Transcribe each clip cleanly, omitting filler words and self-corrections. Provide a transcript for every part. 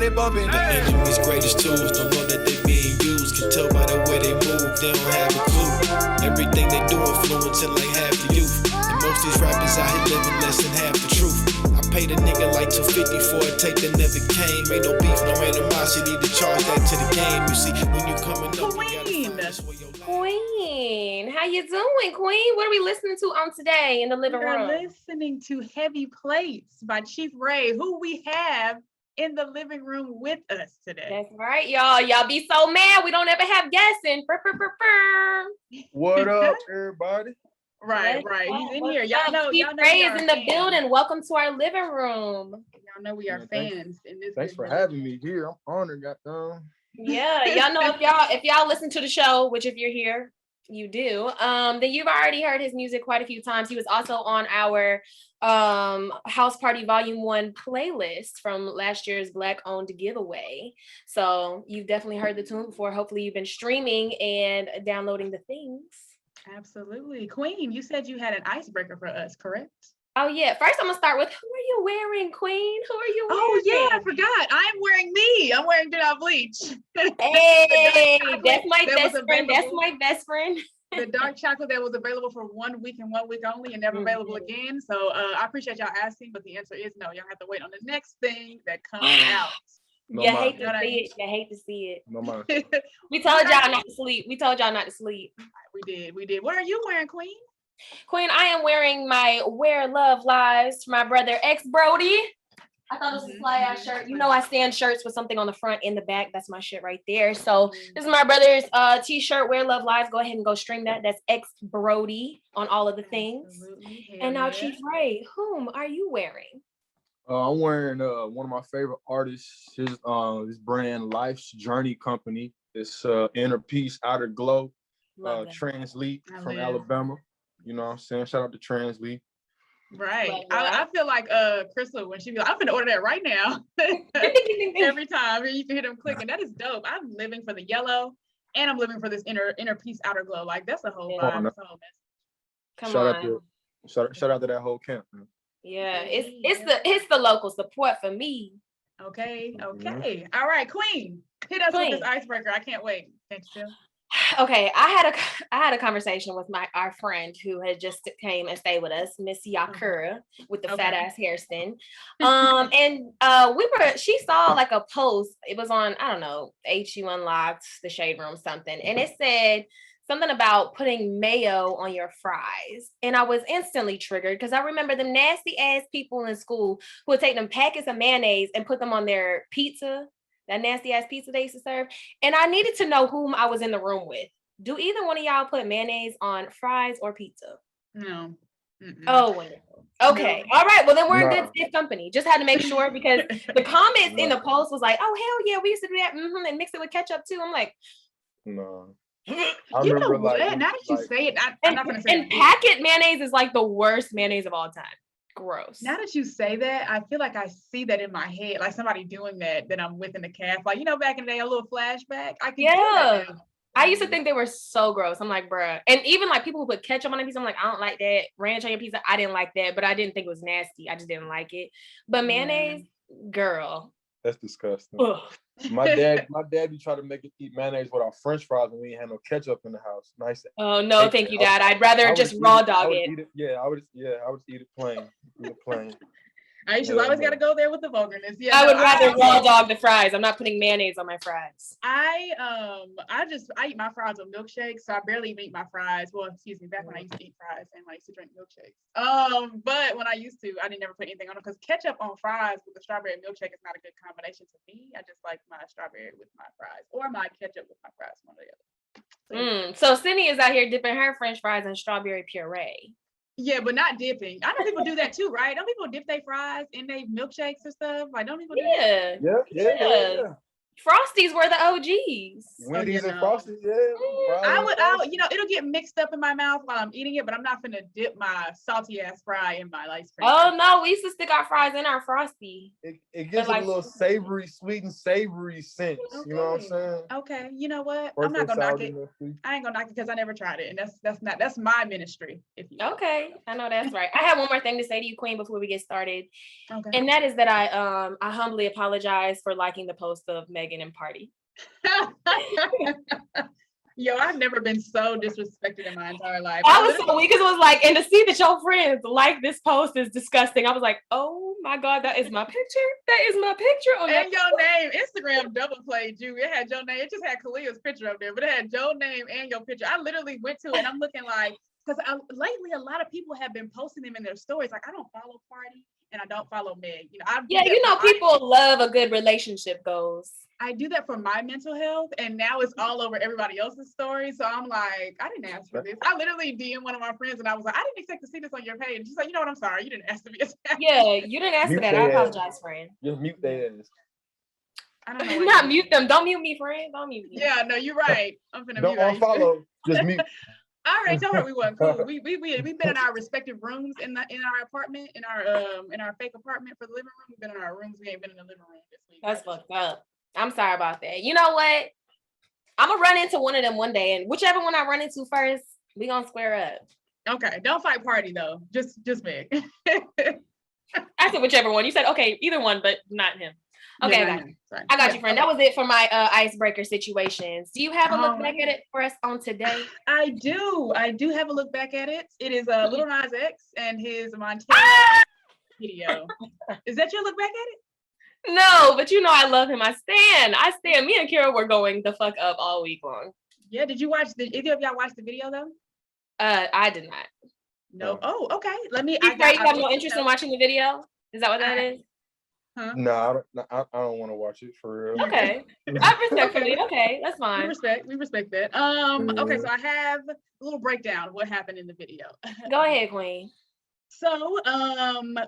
they bumping. The enemy's greatest tools don't know that they being used. Can tell by the way they move, they don't have a clue. Everything they do influencing like half the youth. And most these rappers out here living less than half the truth. I paid a nigga like 250 for a take that never came. Ain't no beef, no animosity to charge that to the game. You see, when you coming up, you gotta find this way your life. Queen, how you doing, Queen? What are we listening to on today in the living room? We're listening to Heavy Plates by Chief Raye, who we have in the living room with us today. That's right, y'all. Y'all be so mad we don't ever have guests in. What up, everybody? Right. He's in here. Y'all know Chief Raye is in the building. Welcome to our living room. Y'all know we are fans in this. Thanks for having me here. I'm honored. Yeah, y'all know if y'all listen to the show, which if you're here, you do, then you've already heard his music quite a few times. He was also on our House Party Volume 1 playlist from last year's Black Owned giveaway. So you've definitely heard the tune before. Hopefully you've been streaming and downloading the things. Absolutely. Queen, you said you had an icebreaker for us, correct? Oh yeah. First I'm gonna start with, who are you wearing, Queen? Who are you wearing? Oh yeah, I forgot. I'm wearing me. I'm wearing Do Not Bleach. Hey, that's my best friend. That's my best friend. The dark chocolate that was available for 1 week and 1 week only and never available again. So I appreciate y'all asking, but the answer is no. Y'all have to wait on the next thing that comes out. No you mind. hate to see it. You hate to see it. No mind. We told y'all not to sleep. We told y'all not to sleep. We did. What are you wearing, Queen? Queen, I am wearing my Where Love Lies for my brother X Brody. I thought it was a fly ass shirt. You know I stand shirts with something on the front and the back. That's my shit right there. So this is my brother's t-shirt, Where Love Lies. Go ahead and go stream that. That's X Brody on all of the things. And now Chief Raye, whom are you wearing? I'm wearing one of my favorite artists, his brand Life's Journey Company. It's Inner Peace, Outer Glow, Translate from Alabama. You know what I'm saying? Shout out to Translate. Right. I feel like Crystal, when she be like, I'm gonna order that right now. Every time you can hear them clicking. That is dope. I'm living for the yellow and I'm living for this inner peace, outer glow. Like that's a whole vibe. That's a whole message. Shout out to that whole camp, man. Yeah, it's the local support for me. Okay. All right, Queen. Hit us with this icebreaker. I can't wait. Thanks, Jill. Okay, I had a conversation with our friend who had just came and stayed with us, Miss Yakura, with the fat ass hair stem. And she saw like a post. It was on, I don't know, HU Unlocked, the Shade Room, something, and it said something about putting mayo on your fries. And I was instantly triggered because I remember the nasty ass people in school who would take them packets of mayonnaise and put them on their pizza. That nasty ass pizza they used to serve. And I needed to know whom I was in the room with. Do either one of y'all put mayonnaise on fries or pizza? No. Oh, wonderful. Okay. No. All right. Well, then we're in good company. Just had to make sure because the comments in the post was like, oh, hell yeah, we used to do that and mix it with ketchup too. I'm like, no. You know what? Now that you say it, I'm not going to say it. And packet mayonnaise is like the worst mayonnaise of all time. Gross. Now that you say that, I feel like I see that in my head, like somebody doing that I'm with in the caf. Like, back in the day, a little flashback. I can do that now. I used to think they were so gross. I'm like, bruh. And even like people who put ketchup on a pizza, I'm like, I don't like that. Ranch on your pizza, I didn't like that, but I didn't think it was nasty. I just didn't like it. But mayonnaise, girl. That's disgusting. Ugh. My dad be trying to make us eat mayonnaise with our French fries when we ain't had no ketchup in the house. Nice. Oh no, thank you, Dad. I'd rather just raw dog it. I would eat it plain. I always got to go there with the vulgarness. Yeah, I would rather raw dog the fries. I'm not putting mayonnaise on my fries. I eat my fries with milkshakes, so I barely even eat my fries. Well, excuse me, back when I used to eat fries and I used to drink milkshakes. But when I used to, I didn't never put anything on them because ketchup on fries with a strawberry milkshake is not a good combination to me. I just like my strawberry with my fries or my ketchup with my fries, one or the other. So Sydney is out here dipping her French fries in strawberry puree. Yeah, but not dipping. I know people do that too, right? Don't people dip their fries in their milkshakes and stuff? Like, don't people do that? Yeah. Frosties were the OGs. Wendy's and no. Frosties, yeah. It'll get mixed up in my mouth while I'm eating it, but I'm not gonna dip my salty ass fry in my ice cream. Oh no, we used to stick our fries in our Frosty. It gives like, a little savory, sweet and savory sense. Okay. You know what I'm saying? Okay, you know what? Or I'm not gonna knock sour it. milk sweet. I ain't gonna knock it because I never tried it, and that's my ministry. If you Okay, I know that's right. I have one more thing to say to you, Queen, before we get started, okay. and that is that I humbly apologize for liking the post of Megan and Party. Yo, I've never been so disrespected in my entire life. I was so weak because it was like, and to see that your friends like this post is disgusting. I was like, oh my God, that is my picture. That is my picture. On and your name, Instagram double played you. It had your name. It just had Khalil's picture up there, but it had your name and your picture. I literally went to it and I'm looking like, because lately a lot of people have been posting them in their stories. Like, I don't follow Party and I don't follow Meg. People love a good relationship goals. I do that for my mental health, and now it's all over everybody else's story. So I'm like, I didn't ask for this. I literally DM'd one of my friends, and I was like, I didn't expect to see this on your page. She's like, you know what? I'm sorry, you didn't ask to be attacked. Yeah, you didn't ask for that. I apologize, friend. Just mute their ass. I don't know. Not mute them. Don't mute me, friend. Don't mute me. Yeah, no, you're right. I'm finna Don't mute unfollow. Just mute. I already told her we weren't cool. We've been in our respective rooms in our apartment, in our fake apartment for the living room. We've been in our rooms. We ain't been in the living room this week. That's fucked up. I'm sorry about that. You know what? I'm gonna run into one of them one day, and whichever one I run into first, we gonna square up. Okay, don't fight Party though. Just Meg. I said whichever one. You said okay, either one, but not him. Okay, yeah, I got you, friend. That was it for my icebreaker situations. Do you have a look back at it for us on today? I do have a look back at it. It is Lil Nas X and his Montana video. Is that your look back at it? No, but you know I love him. I stand. Me and Kira were going the fuck up all week long. Yeah, did you watch either of y'all watch the video though? I did not. No. Oh, okay. Let me. You have no interest in watching the video? Is that what that is? Huh? No, I don't want to watch it for real. Okay. I respectfully. Okay, that's fine. We respect that. Okay, so I have a little breakdown of what happened in the video. Go ahead, Queen. So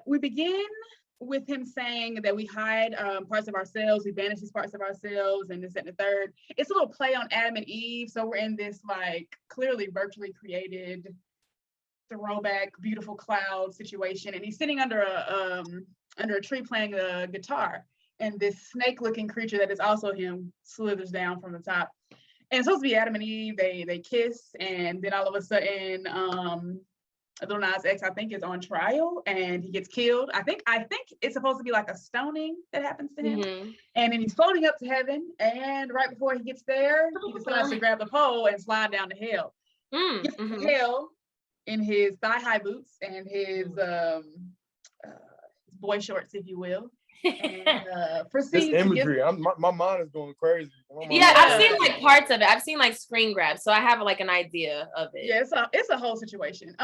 we begin with him saying that we hide parts of ourselves, we banish these parts of ourselves, and this and the third. It's a little play on Adam and Eve. So we're in this like clearly virtually created throwback, beautiful cloud situation, and he's sitting under a tree playing a guitar, and this snake-looking creature that is also him slithers down from the top. And it's supposed to be Adam and Eve. They kiss, and then all of a sudden, Lil Nas X, I think, is on trial and he gets killed. I think it's supposed to be like a stoning that happens to him. Mm-hmm. And then he's floating up to heaven. And right before he gets there, he decides to grab the pole and slide down to hell. He gets to hell in his thigh-high boots and his boy shorts, if you will. And proceeds this imagery, my mind is going crazy. Yeah, I've seen like parts of it. I've seen like screen grabs, so I have like an idea of it. Yeah, it's a whole situation.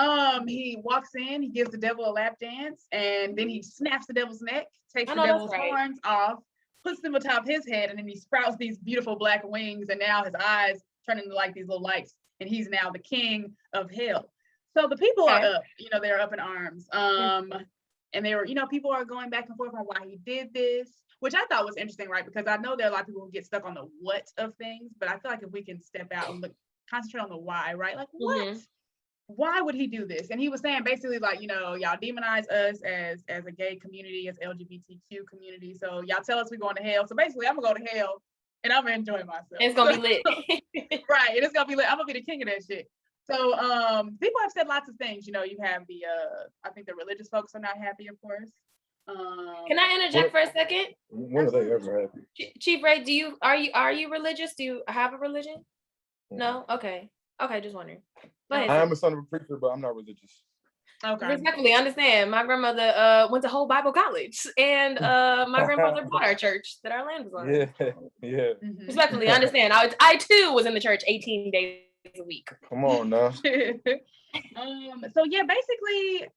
He walks in, he gives the devil a lap dance, and then he snaps the devil's neck, takes the devil's horns off, puts them atop his head, and then he sprouts these beautiful black wings, and now his eyes turn into like these little lights, and he's now the king of hell. So the people are up, they're up in arms. And they were, people are going back and forth on why he did this, which I thought was interesting, right? Because I know there are a lot of people who get stuck on the what of things, but I feel like if we can step out and concentrate on the why, right? Like, what? Why would he do this? And he was saying basically like, y'all demonize us as a gay community, as LGBTQ community. So y'all tell us we're going to hell. So basically I'm gonna go to hell and I'm gonna enjoy myself. It's gonna be lit. Right, and it's gonna be lit. I'm gonna be the king of that shit. So people have said lots of things. You have the I think the religious folks are not happy, of course. Can I interject for a second? When are they ever happy? Chief Ray, are you religious? Do you have a religion? No? Okay, just wondering. I am a son of a preacher, but I'm not religious. Okay. Respectfully, understand. My grandmother went to whole Bible college, and my grandfather bought our church that our land was on. Yeah. Respectfully, understand. I too was in the church 18 days a week. Come on now. So yeah, basically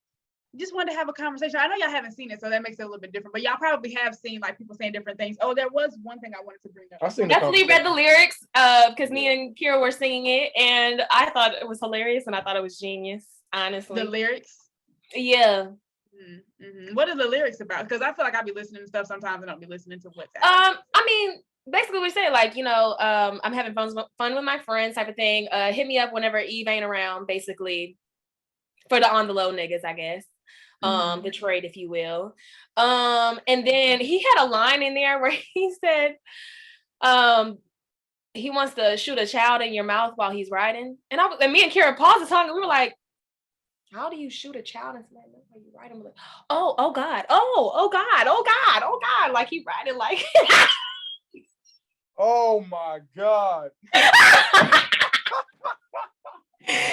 just wanted to have a conversation. I know y'all haven't seen it, so that makes it a little bit different, but y'all probably have seen like people saying different things. Oh, there was one thing I wanted to bring up. I definitely read the lyrics because me and Kira were singing it, and I thought it was hilarious, and I thought it was genius, honestly. The lyrics? Yeah. What are the lyrics about? Because I feel like I'll be listening to stuff sometimes and I'll be listening to what's happening. I mean, basically we say like, I'm having fun with my friends type of thing. Hit me up whenever Eve ain't around, basically, for the on the low niggas, I guess. The trade, if you will. And then he had a line in there where he said, he wants to shoot a child in your mouth while he's riding. And me and Kira paused the song and we were like, how do you shoot a child in somebody's mouth while you riding? We're like, oh God, oh God. Like he riding like Oh my God.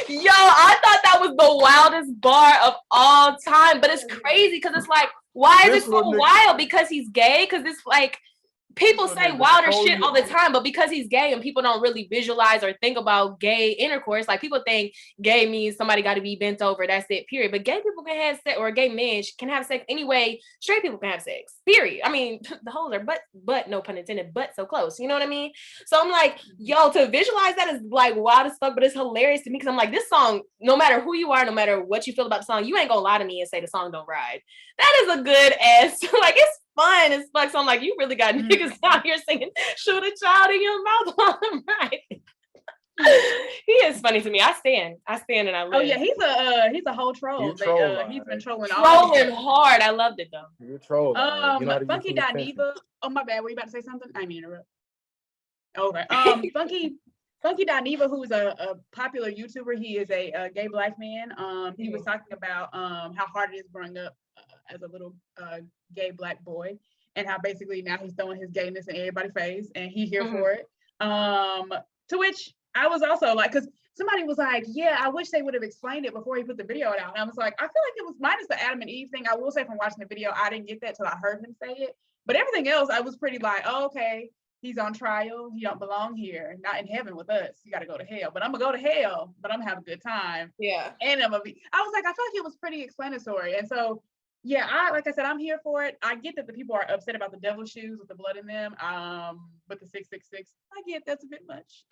Yo, I thought that was the wildest bar of all time, but it's crazy because it's like, why is it so wild? Because he's gay? Because it's like, people say wilder shit all the time, but because he's gay and people don't really visualize or think about gay intercourse, like people think gay means somebody got to be bent over, that's it, period. But gay people can have sex, or gay men can have sex anyway. Straight people can have sex, period. I mean, the holes are but no pun intended, but so close. You know what I mean? So I'm like, yo, to visualize that is like wild as fuck, but it's hilarious to me because I'm like, this song, no matter who you are, no matter what you feel about the song, you ain't gonna lie to me and say the song don't ride. That is a good ass, like it's fun as fuck. So I'm like, you really got niggas out here singing shoot a child in your mouth while I'm riding. He is funny to me. I stand and I live. Oh yeah, he's a whole troll. He's been trolling hard. I loved it though. You're trolling. Funky Dineva. Oh my bad. Were you about to say something? I mean interrupt. Okay. Funky Dineva, who's a popular YouTuber, he is a gay Black man. He was talking about how hard it is growing up as a little gay Black boy, and how basically now he's throwing his gayness in everybody's face, and he's here for it. To which I was also like, because somebody was like, yeah, I wish they would have explained it before he put the video out. And I was like, I feel like it was minus the Adam and Eve thing. I will say from watching the video, I didn't get that till I heard him say it. But everything else, I was pretty like, oh, okay, he's on trial. He don't belong here. Not in heaven with us. You got to go to hell. But I'm going to go to hell, but I'm going to have a good time. Yeah. And I was like, I feel like it was pretty explanatory. And so, yeah, like I said, I'm here for it. I get that the people are upset about the devil shoes with the blood in them. But the 666, I get that's a bit much.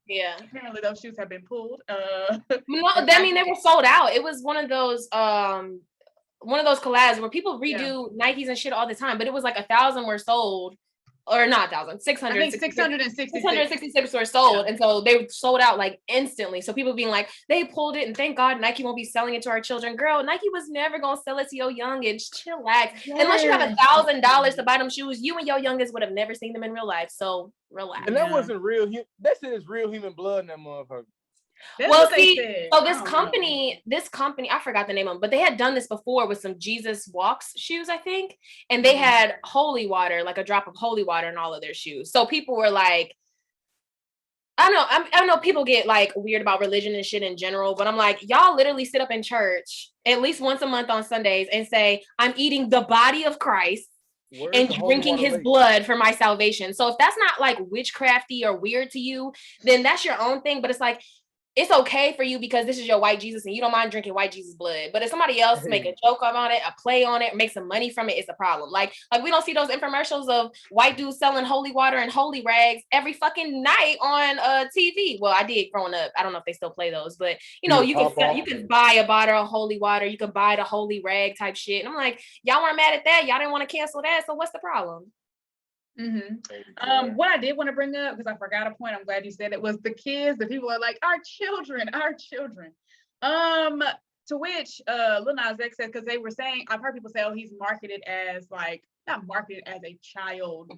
Yeah. Apparently those shoes have been pulled. No, I mean, they were sold out. It was one of those collabs where people redo Nikes and shit all the time, but it was like 1,000 were sold. Or not 1,000, 600. I think 666 were sold. And so they sold out like instantly. So people being like, they pulled it and thank God Nike won't be selling it to our children. Girl, Nike was never going to sell it to your youngins. Chillax. Yes. Unless you have $1,000 to buy them shoes, you and your youngins would have never seen them in real life. So relax. And that wasn't real. That shit is real human blood in that motherfucker. That's well, see, so this company, I forgot the name of them, but they had done this before with some Jesus Walks shoes, I think. And they had holy water, like a drop of holy water in all of their shoes. So people were like, I know people get like weird about religion and shit in general, but I'm like, y'all literally sit up in church at least once a month on Sundays and say, I'm eating the body of Christ and drinking his blood for my salvation. So if that's not like witchcrafty or weird to you, then that's your own thing. But it's like, it's okay for you because this is your white Jesus and you don't mind drinking white Jesus blood. But if somebody else make a joke about it, a play on it, make some money from it, it's a problem. Like we don't see those infomercials of white dudes selling holy water and holy rags every fucking night on TV. Well, I did growing up. I don't know if they still play those, but you know, you can buy a bottle of holy water, you can buy the holy rag type shit. And I'm like, y'all weren't mad at that. Y'all didn't want to cancel that. So what's the problem? What I did want to bring up, because I forgot a point, I'm glad you said it, was the kids. The people are like, our children. To which Lil Nas X said, because they were saying, I've heard people say, oh, he's marketed as like, not marketed as a child.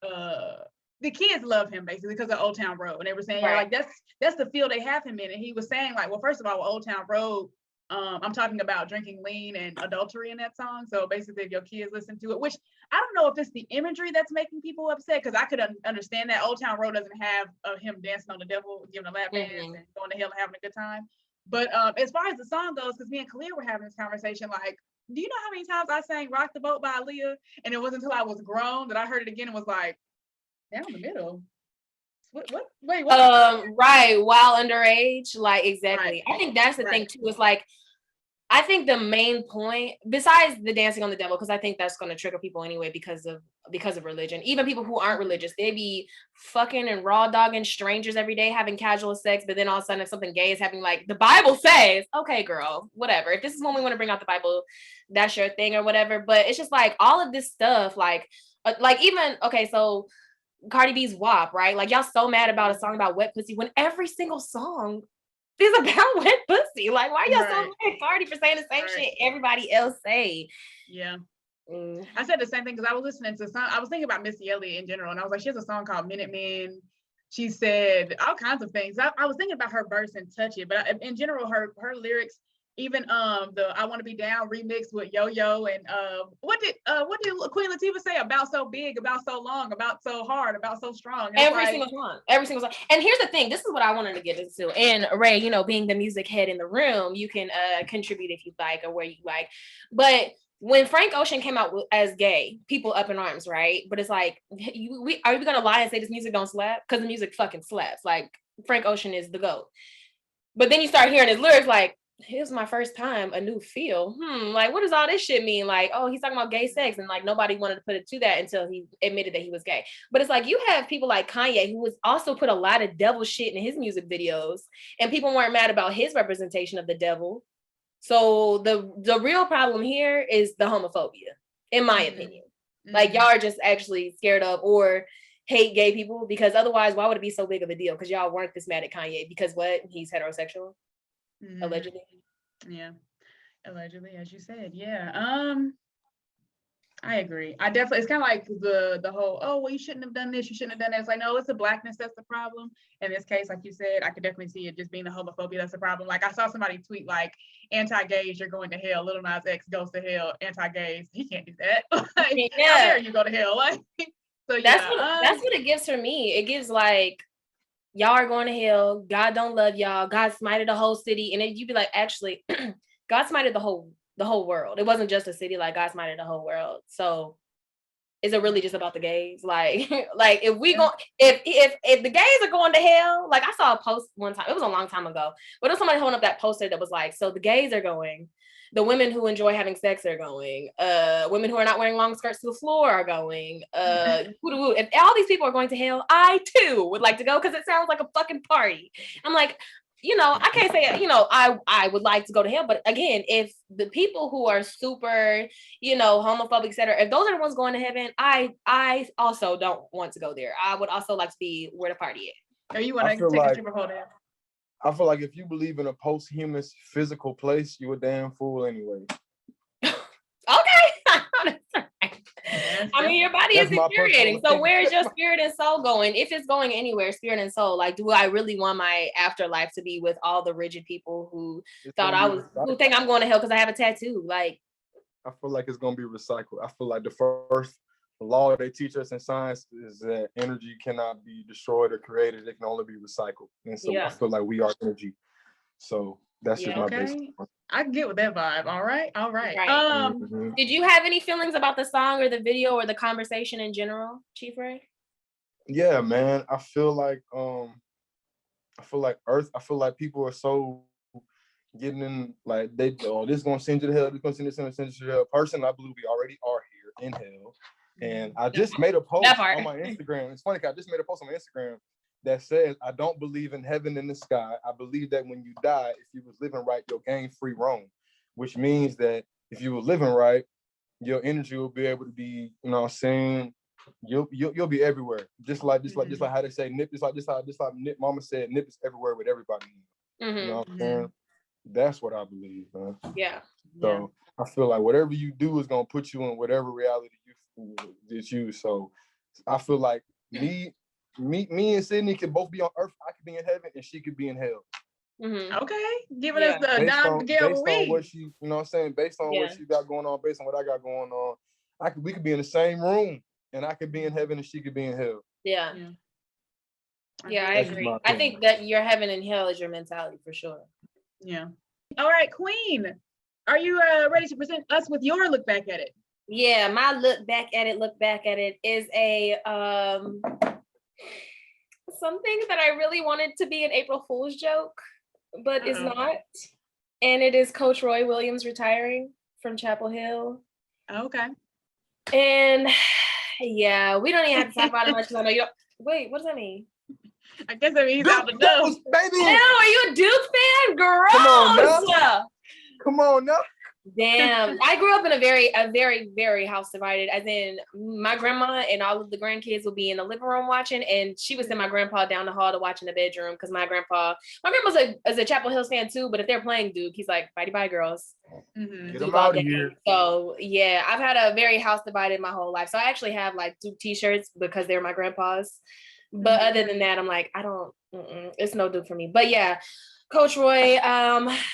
The kids love him basically because of Old Town Road. And they were saying, like, that's the field they have him in. And he was saying, like, well, first of all, with Old Town Road, I'm talking about drinking lean and adultery in that song. So basically, if your kids listen to it, which I don't know if it's the imagery that's making people upset, because I could understand that Old Town Road doesn't have him dancing on the devil, giving a lap dance and going to hell and having a good time. But as far as the song goes, because me and Khalil were having this conversation, like, do you know how many times I sang Rock the Boat by Aaliyah? And it wasn't until I was grown that I heard it again and was like, down the middle. What? Wait, what? Right, while underage, like, exactly. Right. I think that's the thing too, is like, I think the main point, besides the dancing on the devil, because I think that's going to trigger people anyway because of religion. Even people who aren't religious, they be fucking and raw dogging strangers every day, having casual sex. But then all of a sudden, if something gay is happening, like the Bible says, okay, girl, whatever. If this is when we want to bring out the Bible, that's your thing or whatever. But it's just like all of this stuff, like even okay, so Cardi B's WAP, right? Like y'all so mad about a song about wet pussy when every single song is about wet pussy. Like, why y'all so mad at Cardi for saying the same shit everybody else say? Yeah. I said the same thing because I was listening to I was thinking about Missy Elliott in general, and I was like, she has a song called Minutemen. She said all kinds of things. I was thinking about her verse and Touch It, but in general, her lyrics, even the I Want to Be Down remix with Yo Yo, and what did Queen Latifah say about so big, about so long, about so hard, about so strong? Every single song. And here's the thing, this is what I wanted to get into. And Ray, you know, being the music head in the room, you can contribute if you like or where you like. But when Frank Ocean came out as gay, people up in arms, right? But it's like, are we gonna lie and say this music don't slap? Because the music fucking slaps. Like Frank Ocean is the GOAT. But then you start hearing his lyrics like, here's my first time, a new feel. Like what does all this shit mean? Like, oh, he's talking about gay sex, and like nobody wanted to put it to that until he admitted that he was gay. But it's like you have people like Kanye, who has also put a lot of devil shit in his music videos, and people weren't mad about his representation of the devil. So the real problem here is the homophobia, in my opinion. Like y'all are just actually scared of or hate gay people, because otherwise, why would it be so big of a deal? Because y'all weren't this mad at Kanye because what? He's heterosexual, allegedly. Yeah, allegedly, as you said. Yeah. I agree. I definitely, it's kind of like the whole, oh, well, you shouldn't have done this, you shouldn't have done that. It's like, no, it's the blackness that's the problem. In this case, like you said, I could definitely see it just being the homophobia that's the problem. Like I saw somebody tweet like, anti-gays, you're going to hell. Lil Nas X goes to hell. Anti-gays, he can't do that. Like, how dare you go to hell? Like, so yeah. That's what it gives for me. It gives like, y'all are going to hell. God don't love y'all. God smited the whole city. And then you'd be like, actually, God smited the whole world. It wasn't just a city, like God smited the whole world. So is it really just about the gays? Like if we go, if the gays are going to hell, like I saw a post one time, it was a long time ago, but it was somebody holding up that poster that was like, so the gays are going, the women who enjoy having sex are going, women who are not wearing long skirts to the floor are going, if all these people are going to hell, I too would like to go because it sounds like a fucking party. I'm like, you know, I can't say, you know, I would like to go to hell. But again, if the people who are super, you know, homophobic, etc., if those are the ones going to heaven, I also don't want to go there. I would also like to be where the party at. Or you want to take a stripper pole there? I feel like if you believe in a post-human physical place, you a damn fool anyway. Okay. I mean, your body is infuriating. So where is your spirit and soul going? If it's going anywhere, spirit and soul, like, do I really want my afterlife to be with all the rigid people who who think I'm going to hell because I have a tattoo? Like, I feel like it's going to be recycled. I feel like the first law they teach us in science is that energy cannot be destroyed or created. It can only be recycled. And so I feel like we are energy. So that's just my basic point. I get with that vibe. All right. Did you have any feelings about the song or the video or the conversation in general, Chief Ray? Yeah, man. I feel like people are so getting in, like this is gonna send you to hell, this is gonna send you to hell. Personally, I believe we already are here in hell. And I just made a post on my Instagram. It's funny because I just made a post on my Instagram that says, I don't believe in heaven in the sky. I believe that when you die, if you was living right, you'll gain free roam, which means that if you were living right, your energy will be able to be, you know what I'm saying, you'll be everywhere. Just like how they say nip, just like Nip Mama said, nip is everywhere with everybody. You know what I'm saying? That's what I believe, man. Yeah. So I feel like whatever you do is gonna put you in whatever reality you. So I feel like me and Sydney could both be on earth. I could be in heaven and she could be in hell. Okay, giving us the Don Miguel on what she, you know what I'm saying, based on what she got going on, based on what I got going on, we could be in the same room and I could be in heaven and she could be in hell. Yeah, I agree. I think that your heaven and hell is your mentality for sure. Yeah. All right, Queen, are you ready to present us with your look back at it? Yeah, my look back at it is a something that I really wanted to be an April Fool's joke, but is not. And it is Coach Roy Williams retiring from Chapel Hill. Okay. And yeah, we don't even have to talk about it much because I know you don't. Wait, what does that mean? I guess that means out the nose, baby. No, are you a Duke fan? Gross. Come on now. Damn. I grew up in a very house divided, as in my grandma and all of the grandkids will be in the living room watching, and she would send my grandpa down the hall to watch in the bedroom because my grandpa's a Chapel Hills fan too, but if they're playing Duke, he's like, bye girls. Get them out of here. So yeah, I've had a very house divided my whole life. So I actually have like Duke t-shirts because they're my grandpa's. But other than that, I'm like, it's no Duke for me. But yeah, Coach Roy,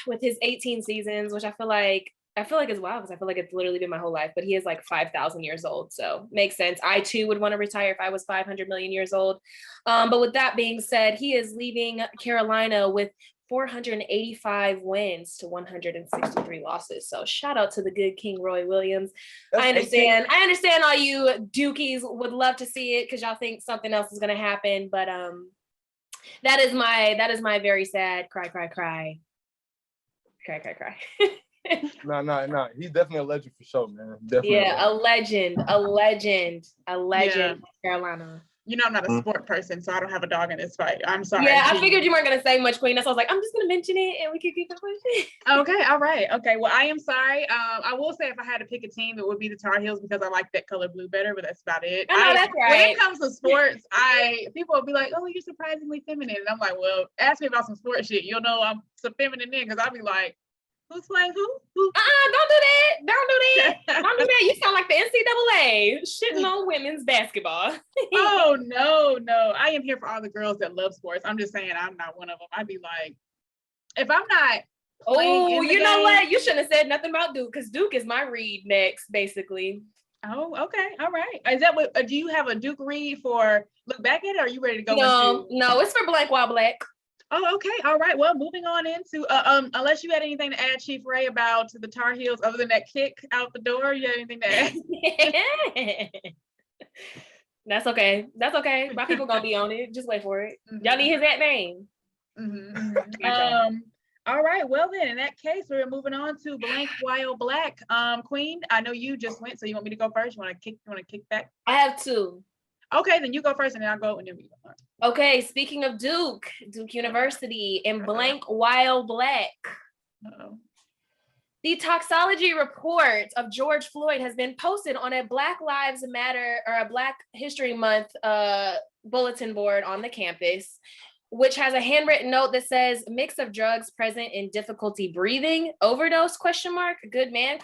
with his 18 seasons, which I feel like it's wild because I feel like it's literally been my whole life, but he is like 5,000 years old. So makes sense. I too would want to retire if I was 500 million years old. But with that being said, he is leaving Carolina with 485 wins to 163 losses. So shout out to the good King Roy Williams. I understand all you Dukies would love to see it because y'all think something else is gonna happen. But that is my very sad cry. No. He's definitely a legend for sure, man. Definitely. Yeah, a legend. Yeah. Carolina. You know, I'm not a sport person, so I don't have a dog in this fight. I'm sorry. Yeah, I figured you weren't gonna say much, Queen. That's why I was like, I'm just gonna mention it and we could keep it pushing. Okay, all right. Okay, well, I am sorry. I will say if I had to pick a team, it would be the Tar Heels because I like that color blue better, but that's about it. I know, that's right. When it comes to sports, people will be like, oh, you're surprisingly feminine. And I'm like, well, ask me about some sports shit. You'll know I'm so feminine then because I'll be like, who's playing who? Don't do that. Don't do that. You sound like the NCAA shitting on women's basketball. Oh, no. I am here for all the girls that love sports. I'm just saying I'm not one of them. I'd be like, if I'm not playing in the know game, what? You shouldn't have said nothing about Duke because Duke is my read next, basically. Oh, okay. All right. Is that what, do you have a Duke read for look back at it? Or are you ready to go? No, it's for Blank While Black. Oh, okay. All right. Well, moving on into unless you had anything to add, Chief Raye, about the Tar Heels other than that kick out the door, you had anything to add? That's okay. My people gonna be on it. Just wait for it. Y'all need his at name. All right. Well then, in that case, we're moving on to Blank While Black. Queen, I know you just went, so you want me to go first? You want to kick back? I have two. Okay, then you go first and then I'll go and then we go. Okay, speaking of Duke University and Blank While Black. Uh-oh. The toxicology report of George Floyd has been posted on a Black Lives Matter or a Black History Month bulletin board on the campus, which has a handwritten note that says mix of drugs present in difficulty breathing, overdose, good man,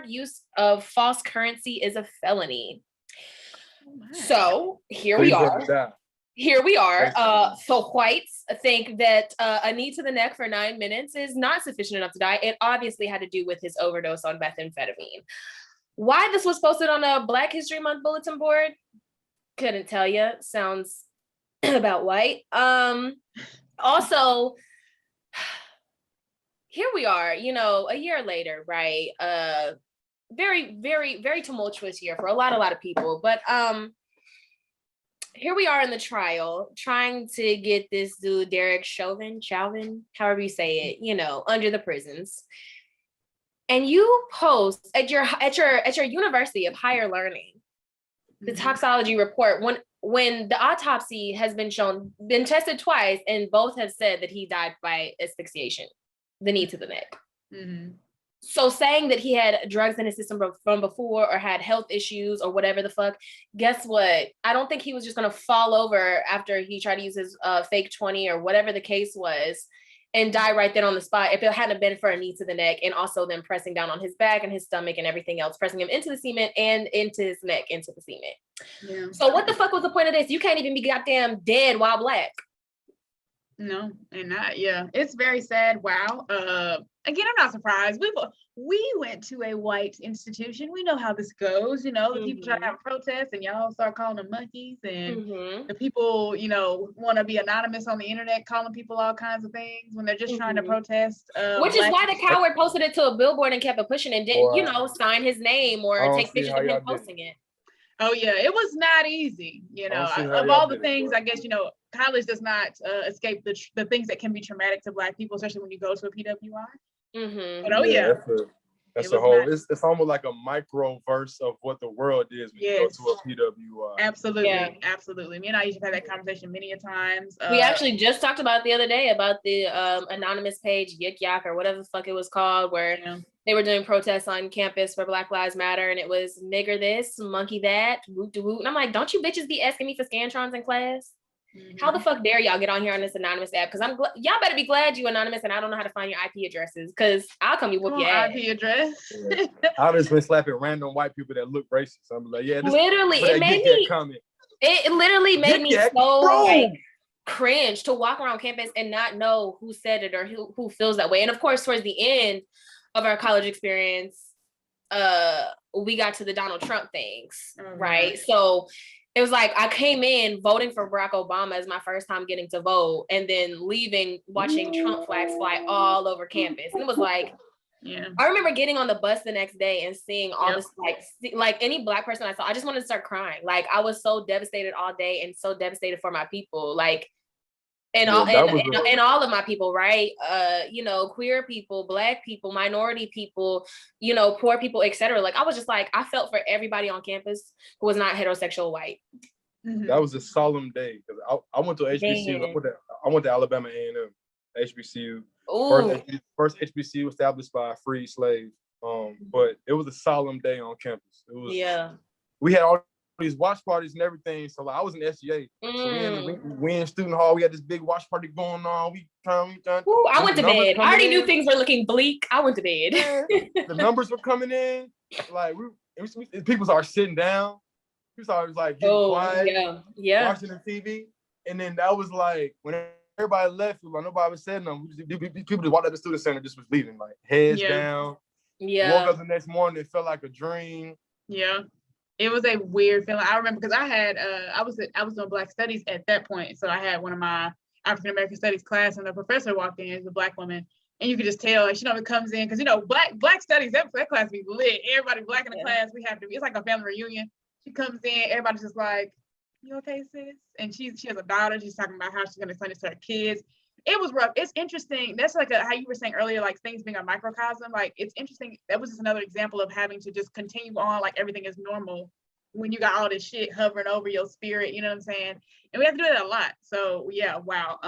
use of false currency is a felony. So here we are. So whites think that a knee to the neck for 9 minutes is not sufficient enough to die. It obviously had to do with his overdose on methamphetamine. Why this was posted on a Black History Month bulletin board, couldn't tell you. Sounds about white. Also, here we are, a year later, right? Very, very, very tumultuous year for a lot of people. But here we are in the trial trying to get this dude, Derek Chauvin, however you say it, under the prisons. And you post at your University of Higher Learning, the toxicology report when the autopsy has been tested twice, and both have said that he died by asphyxiation, the knee to the neck. So saying that he had drugs in his system from before or had health issues or whatever the fuck, guess what? I don't think he was just going to fall over after he tried to use his fake 20 or whatever the case was and die right then on the spot if it hadn't been for a knee to the neck and also then pressing down on his back and his stomach and everything else, pressing him into the cement and into his neck, into the cement. Yeah. So what the fuck was the point of this? You can't even be goddamn dead while Black. No, and not, yeah. It's very sad. Wow. Again, I'm not surprised. We went to a white institution. We know how this goes. The people try to have a protest and y'all start calling them monkeys, and the people, want to be anonymous on the internet, calling people all kinds of things when they're just trying to protest. Which is why the coward posted it to a billboard and kept it pushing and didn't, sign his name or take pictures of him posting it. Oh yeah, it was not easy. Of all the things, I guess, college does not escape the things that can be traumatic to Black people, especially when you go to a PWI. But That's a whole. It's almost like a micro verse of what the world is when you go to a PWI. Absolutely, absolutely. Me and I used to have that conversation many a times. We actually just talked about it the other day about the anonymous page Yik Yak or whatever the fuck it was called, where they were doing protests on campus for Black Lives Matter, and it was nigger this, monkey that, woot de woot, and I'm like, don't you bitches be asking me for scantrons in class? How the fuck dare y'all get on here on this anonymous app? Because y'all better be glad you anonymous and I don't know how to find your IP addresses, because I'll come whoop your ass. IP address. I've just been slapping random white people that look racist. I'm like, yeah, this literally it made me it literally made me so like cringe to walk around campus and not know who said it or who feels that way. And of course, towards the end of our college experience, we got to the Donald Trump things, right? So it was like I came in voting for Barack Obama as my first time getting to vote, and then leaving watching Trump flags fly all over campus. And it was like, I remember getting on the bus the next day and seeing all this, like any Black person I saw, I just wanted to start crying. Like I was so devastated all day and so devastated for my people. Like, and all of my people, right? You know, queer people, Black people, minority people, you know, poor people, etc. Like I was just like, I felt for everybody on campus who was not heterosexual white. That was a solemn day because I went to HBCU. I went to Alabama A&M, HBCU. First HBCU established by a freed slave. But it was a solemn day on campus. It was we had all these watch parties and everything. So like, I was in SGA. So we in student hall. We had this big watch party going on. I went to bed. I already knew things were looking bleak. I went to bed. The numbers were coming in. Like people started sitting down. People started like getting quiet. Watching the TV. And then that was like when everybody left, like nobody was saying nothing. People just walked out the student center, just was leaving, like heads down. Woke up the next morning, it felt like a dream. It was a weird feeling. I remember because I had I was doing Black Studies at that point, so I had one of my African American Studies class, and the professor walked in as a Black woman, and you could just tell, like, she never comes in because you know Black Studies that class be lit. Everybody Black in the class, we have to be. It's like a family reunion. She comes in, everybody's just like, "You okay, sis?" And she has a daughter. She's talking about how she's gonna explain this to her kids. It was rough. It's interesting. That's like how you were saying earlier, like things being a microcosm. Like it's interesting. That was just another example of having to just continue on like everything is normal when you got all this shit hovering over your spirit. You know what I'm saying? And we have to do that a lot. So yeah, wow.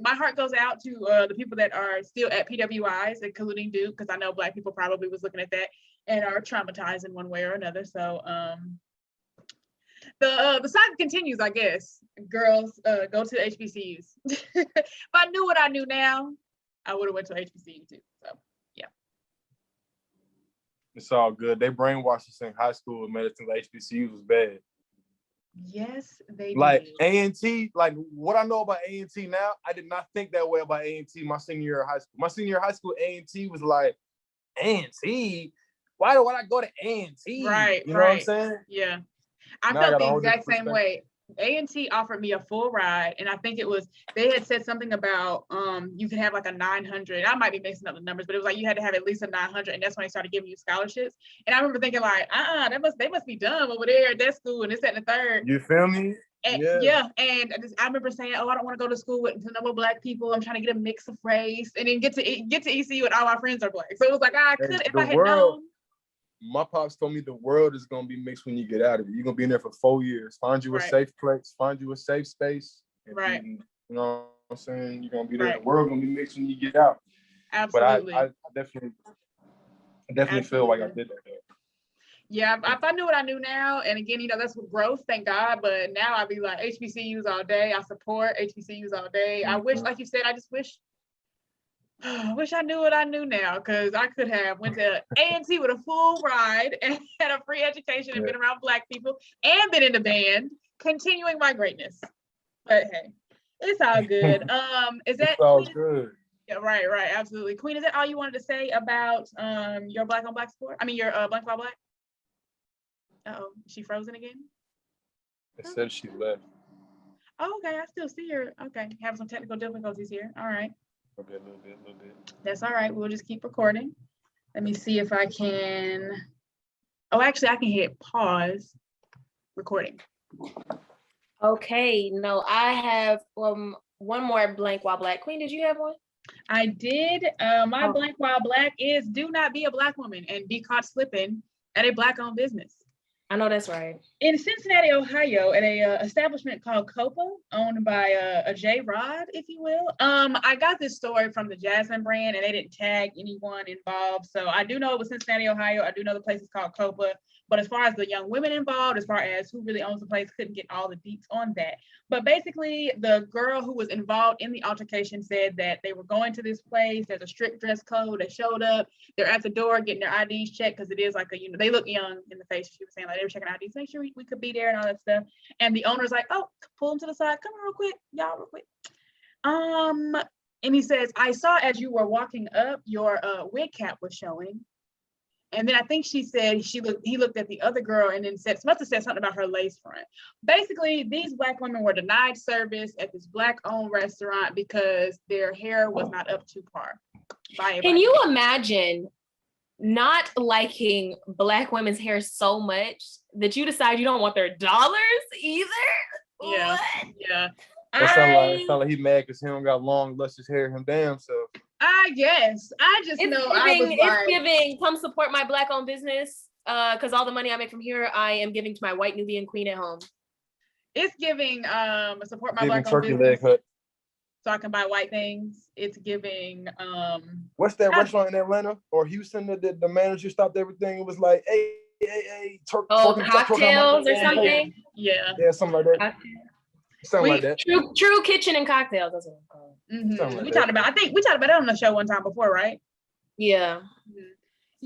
My heart goes out to the people that are still at PWIs, including Duke, because I know Black people probably was looking at that and are traumatized in one way or another. So the saga continues, I guess. Girls, go to HBCUs. If I knew what I knew now, I would have went to HBCU too. So yeah. It's all good. They brainwashed us in high school and made us think like HBCUs was bad. Yes, they like did. A&T, like what I know about A&T now, I did not think that way about A&T my senior year of high school. My senior year of high school, A&T was like, A&T? Why would I go to A&T? Right, you know what I'm saying? Yeah. I felt the exact same way. A&T offered me a full ride, and I think it was, they had said something about you can have like a 900. I might be mixing up the numbers, but it was like you had to have at least a 900, and that's when they started giving you scholarships. And I remember thinking like, they must be dumb over there at that school, and this, that, and the third. You feel me? And, and I remember saying, oh, I don't want to go to school with no more Black people. I'm trying to get a mix of race, and then get to ECU and all my friends are Black. So it was like, I could if I had known. My pops told me the world is gonna be mixed when you get out of it. You're gonna be in there for 4 years. Find you a safe place, find you a safe space. You know what I'm saying? You're gonna be there. The world gonna be mixed when you get out. Absolutely. But I definitely feel like I did that. Yeah, if I knew what I knew now, and again, you know, that's what growth, thank God. But now I'd be like HBCUs all day. I support HBCUs all day. I wish, like you said, I wish I knew what I knew now, because I could have went to A&T with a full ride and had a free education and been around Black people and been in the band, continuing my greatness. But hey, it's all good. Is that all good? Yeah, right, absolutely. Queen, is that all you wanted to say about your Black on Black sport? I mean, your Black by Black? Uh-oh, is she frozen again? It said she left. Oh, okay, I still see her. Okay, having some technical difficulties here. All right. Okay, a little bit. That's all right. We'll just keep recording. Let me see if I can. Oh, actually, I can hit pause recording. Okay, no, I have one more blank while Black. Queen, did you have one? I did. My Oh. blank while black is do not be a black woman and be caught slipping at a black-owned business. I know that's right. In Cincinnati, Ohio, at a establishment called Copa, owned by a J. Rod, if you will. I got this story from the Jasmine brand, and they didn't tag anyone involved. So I do know it was Cincinnati, Ohio. I do know the place is called Copa. But as far as the young women involved, as far as who really owns the place, couldn't get all the deets on that. But basically, the girl who was involved in the altercation said that they were going to this place. There's a strict dress code. They showed up. They're at the door getting their IDs checked because it is like a, they look young in the face. She was saying like they were checking IDs, make sure we could be there and all that stuff. And the owner's like, oh, pull them to the side. Come here real quick, y'all, real quick. And he says, I saw as you were walking up, your wig cap was showing. And then I think she said he looked at the other girl and then must have said something about her lace front. Basically, these black women were denied service at this black-owned restaurant because their hair was not up to par. Can you imagine not liking black women's hair so much that you decide you don't want their dollars either? Yeah, what? Yeah. It sound like he mad because he don't got long, luscious hair him damn self. I guess. I just know it's giving, come support my black-owned business because all the money I make from here, I am giving to my white Nubian queen at home. It's giving support my Giving black-owned turkey business leg hut. so I can buy white things. It's giving what's that restaurant in Atlanta or Houston that the manager stopped everything? It was like, hey, cocktails or something. Yeah, something like that. Something like that. True kitchen and cocktails. That's what I'm calling. Mm-hmm. We talked about it on the show one time before, right? Yeah. Mm-hmm.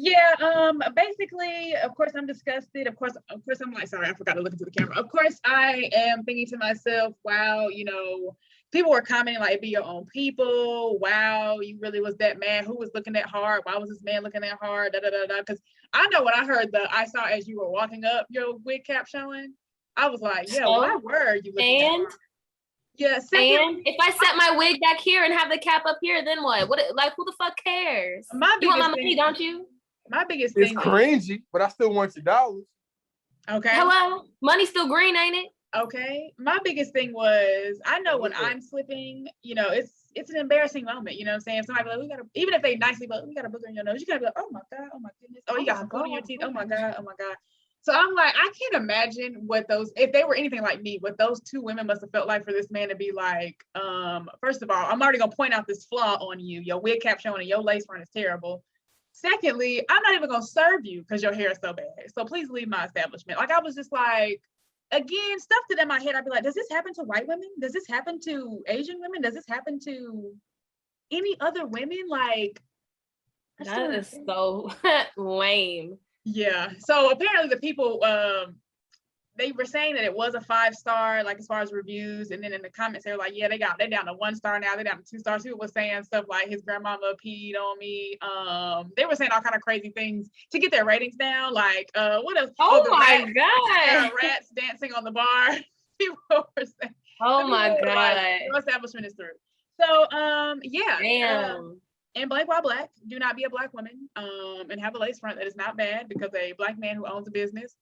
Yeah. Basically, of course, I'm disgusted. Of course, I'm like, sorry, I forgot to look into the camera. Of course, I am thinking to myself, wow, people were commenting like, be your own people. Wow, you really was that mad. Who was looking that hard? Why was this man looking that hard? Da da da da. Because I know when I heard I saw as you were walking up, your wig cap showing. I was like, yeah, why were you looking that hard? Yeah. And if I set my wig back here and have the cap up here, then what? Like, who the fuck cares? You want my money, don't you? My biggest thing. It's cringy, but I still want your dollars. Okay. Hello, money's still green, ain't it? Okay. My biggest thing was, I know when I'm slipping, it's an embarrassing moment. You know what I'm saying? Somebody be like, even if they nicely, but we got a booger in your nose, you gotta be like, oh my God, oh my goodness. Oh, you got some food in your teeth. Oh my God, oh my God. So I'm like, I can't imagine if they were anything like me, what those two women must have felt like for this man to be like, first of all, I'm already gonna point out this flaw on you. Your wig cap showing and your lace front is terrible. Secondly, I'm not even gonna serve you because your hair is so bad. So please leave my establishment. Like I was just like, again, stuff that in my head, I'd be like, does this happen to white women? Does this happen to Asian women? Does this happen to any other women? Like, that is so lame. Yeah. So apparently the people, they were saying that it was a 5-star, like as far as reviews. And then in the comments, they were like, yeah, they're down to 1 star now. They're down to 2 stars. People were saying stuff like his grandmama peed on me. They were saying all kind of crazy things to get their ratings down. Like, what else? Oh my God. Rats dancing on the bar. People were saying. Oh my God. Like, your establishment is through. So, yeah. Damn. And black while black, do not be a black woman and have a lace front. That is not bad because a black man who owns a business.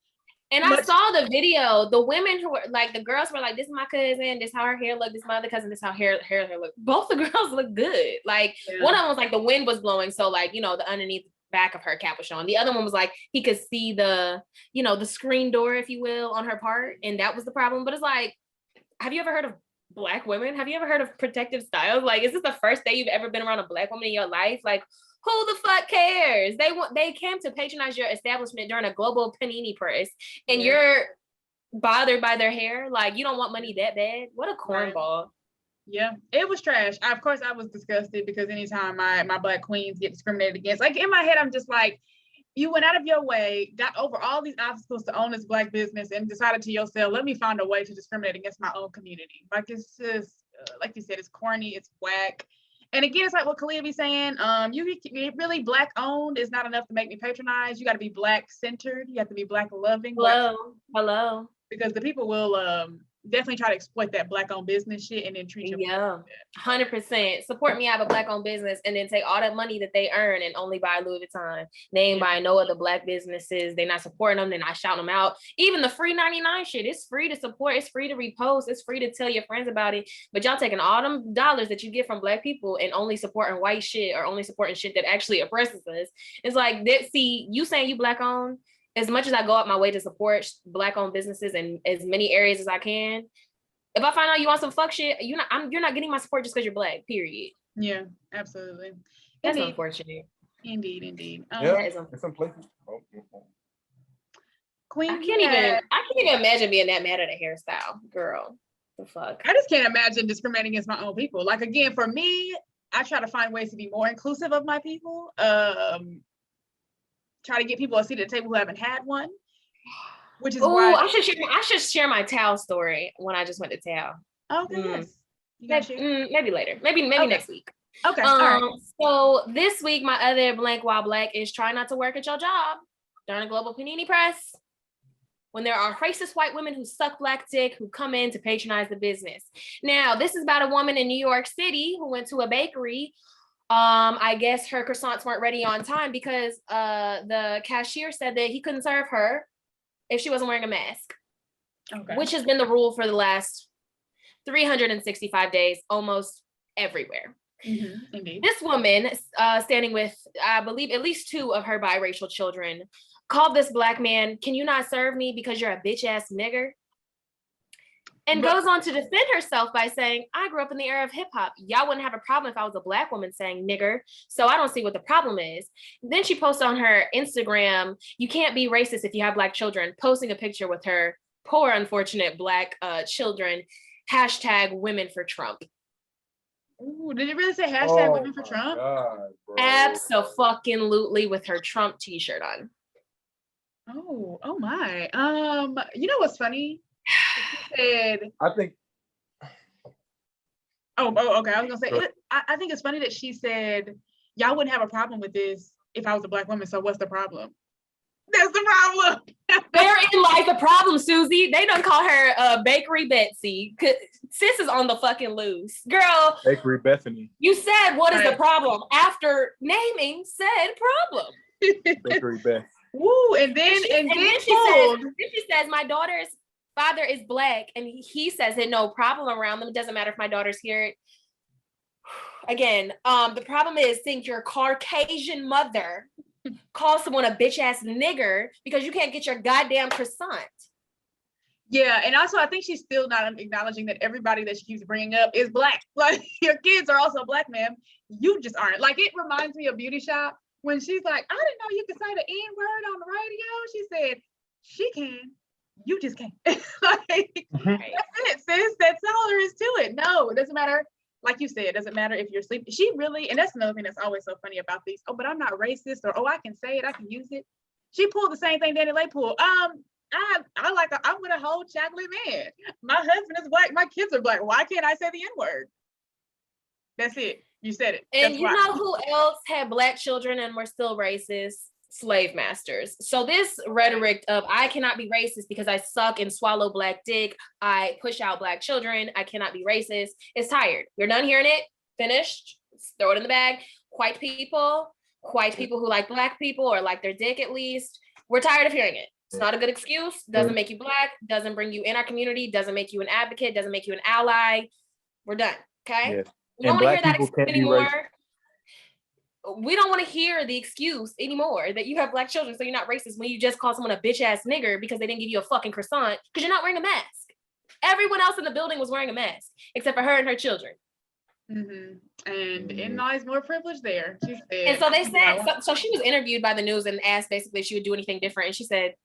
And I saw the video. The women who were like, the girls were like, this is my cousin, this is how her hair look, this is my other cousin, this is how her hair look. Both the girls look good. Like one of them was like the wind was blowing. So like, the underneath back of her cap was showing. The other one was like, he could see the screen door, if you will, on her part. And that was the problem. But it's like, have you ever heard of Black women? Have you ever heard of protective styles? Like, is this the first day you've ever been around a Black woman in your life? Like, who the fuck cares? They came to patronize your establishment during a global panini press, and you're bothered by their hair. Like, you don't want money that bad. What a cornball. Yeah, it was trash. Of course, I was disgusted because anytime my Black queens get discriminated against, like in my head, I'm just like, you went out of your way, got over all these obstacles to own this Black business, and decided to yourself, let me find a way to discriminate against my own community. Like, it's just, like you said, it's corny, it's whack. And again, it's like what Kalia be saying, you really Black owned is not enough to make me patronize. You got to be Black centered. You have to be Black loving. Hello. Because the people will definitely try to exploit that Black-owned business shit and then treat you. Yeah, 100%. Support me. I have a Black-owned business, and then take all that money that they earn and only buy Louis Vuitton. They ain't buying no other Black businesses. They're not supporting them. They're not shouting them out. Even the free 99 shit, it's free to support. It's free to repost. It's free to tell your friends about it. But y'all taking all them dollars that you get from Black people and only supporting white shit or only supporting shit that actually oppresses us. It's like, see, you saying you Black-owned, as much as I go out my way to support Black-owned businesses in as many areas as I can, if I find out you want some fuck shit, you're not getting my support just because you're Black, period. Yeah, absolutely. That's unfortunate. Indeed. It's some places. Queen, I can't even imagine being that mad at a hairstyle, girl. The fuck. I just can't imagine discriminating against my own people. Like, again, for me, I try to find ways to be more inclusive of my people. Try to get people a seat at the table who haven't had one, which is why I should share my towel story when I just went to towel. Okay, yes. Maybe later. Maybe next week. Okay. All right. So this week, my other blank while Black is try not to work at your job during a global panini press when there are racist white women who suck Black dick who come in to patronize the business. Now, this is about a woman in New York City who went to a bakery. I guess her croissants weren't ready on time because the cashier said that he couldn't serve her if she wasn't wearing a mask, which has been the rule for the last 365 days, almost everywhere. Indeed. This woman, standing with, I believe, at least 2 of her biracial children, called this Black man, "Can you not serve me because you're a bitch ass nigger?" And goes on to defend herself by saying, "I grew up in the era of hip hop. Y'all wouldn't have a problem if I was a Black woman saying nigger. So I don't see what the problem is." Then she posted on her Instagram, "You can't be racist if you have Black children," posting a picture with her poor, unfortunate Black children, #women for Trump. Ooh, did you really say #women for Trump? Abso-fucking-lutely, with her Trump t-shirt on. Oh my. You know what's funny? She said, I think. Okay. I was gonna say, I think it's funny that she said, "Y'all wouldn't have a problem with this if I was a Black woman. So what's the problem?" That's the problem. Therein lies the problem, Susie. They don't call her Bakery Betsy. Sis is on the fucking loose, girl. Bakery Bethany. You said, "What is the problem?" after naming said problem. Bakery Beth. Woo! And then she says, "My daughter's father is Black," and he says it no problem around them. It doesn't matter if my daughters hear it. Again, the problem is, think your Caucasian mother call someone a bitch ass nigger because you can't get your goddamn croissant. Yeah, and also I think she's still not acknowledging that everybody that she keeps bringing up is Black. Like, your kids are also Black, ma'am. You just aren't. Like, it reminds me of Beauty Shop when she's like, "I didn't know you could say the N-word on the radio." She said, "She can. You just can't." Like, that's it, sis. That's all there is to it. No, it doesn't matter. Like you said, it doesn't matter if you're sleeping. She really, and that's another thing that's always so funny about these. "Oh, but I'm not racist," or "Oh, I can say it, I can use it." She pulled the same thing Danny Lay pulled. I'm with a whole chocolate man. My husband is Black. My kids are Black. Why can't I say the N-word? That's it. You said it. And that's you know who else had Black children and were still racist? Slave masters. So this rhetoric of "I cannot be racist because I suck and swallow Black dick, I push out Black children, I cannot be racist" is tired. You're done hearing it. Finished. Throw it in the bag. White people who like Black people or like their dick at least, we're tired of hearing it. It's not a good excuse. Doesn't make you Black. Doesn't bring you in our community. Doesn't make you an advocate. Doesn't make you an ally. We're done. Okay. Yes. We don't want to hear that excuse anymore. Racist. We don't want to hear the excuse anymore that you have Black children, so you're not racist when you just call someone a bitch ass nigger because they didn't give you a fucking croissant because you're not wearing a mask. Everyone else in the building was wearing a mask except for her and her children. And in lies more privilege there. She said, and so they said, so she was interviewed by the news and asked basically if she would do anything different. And she said,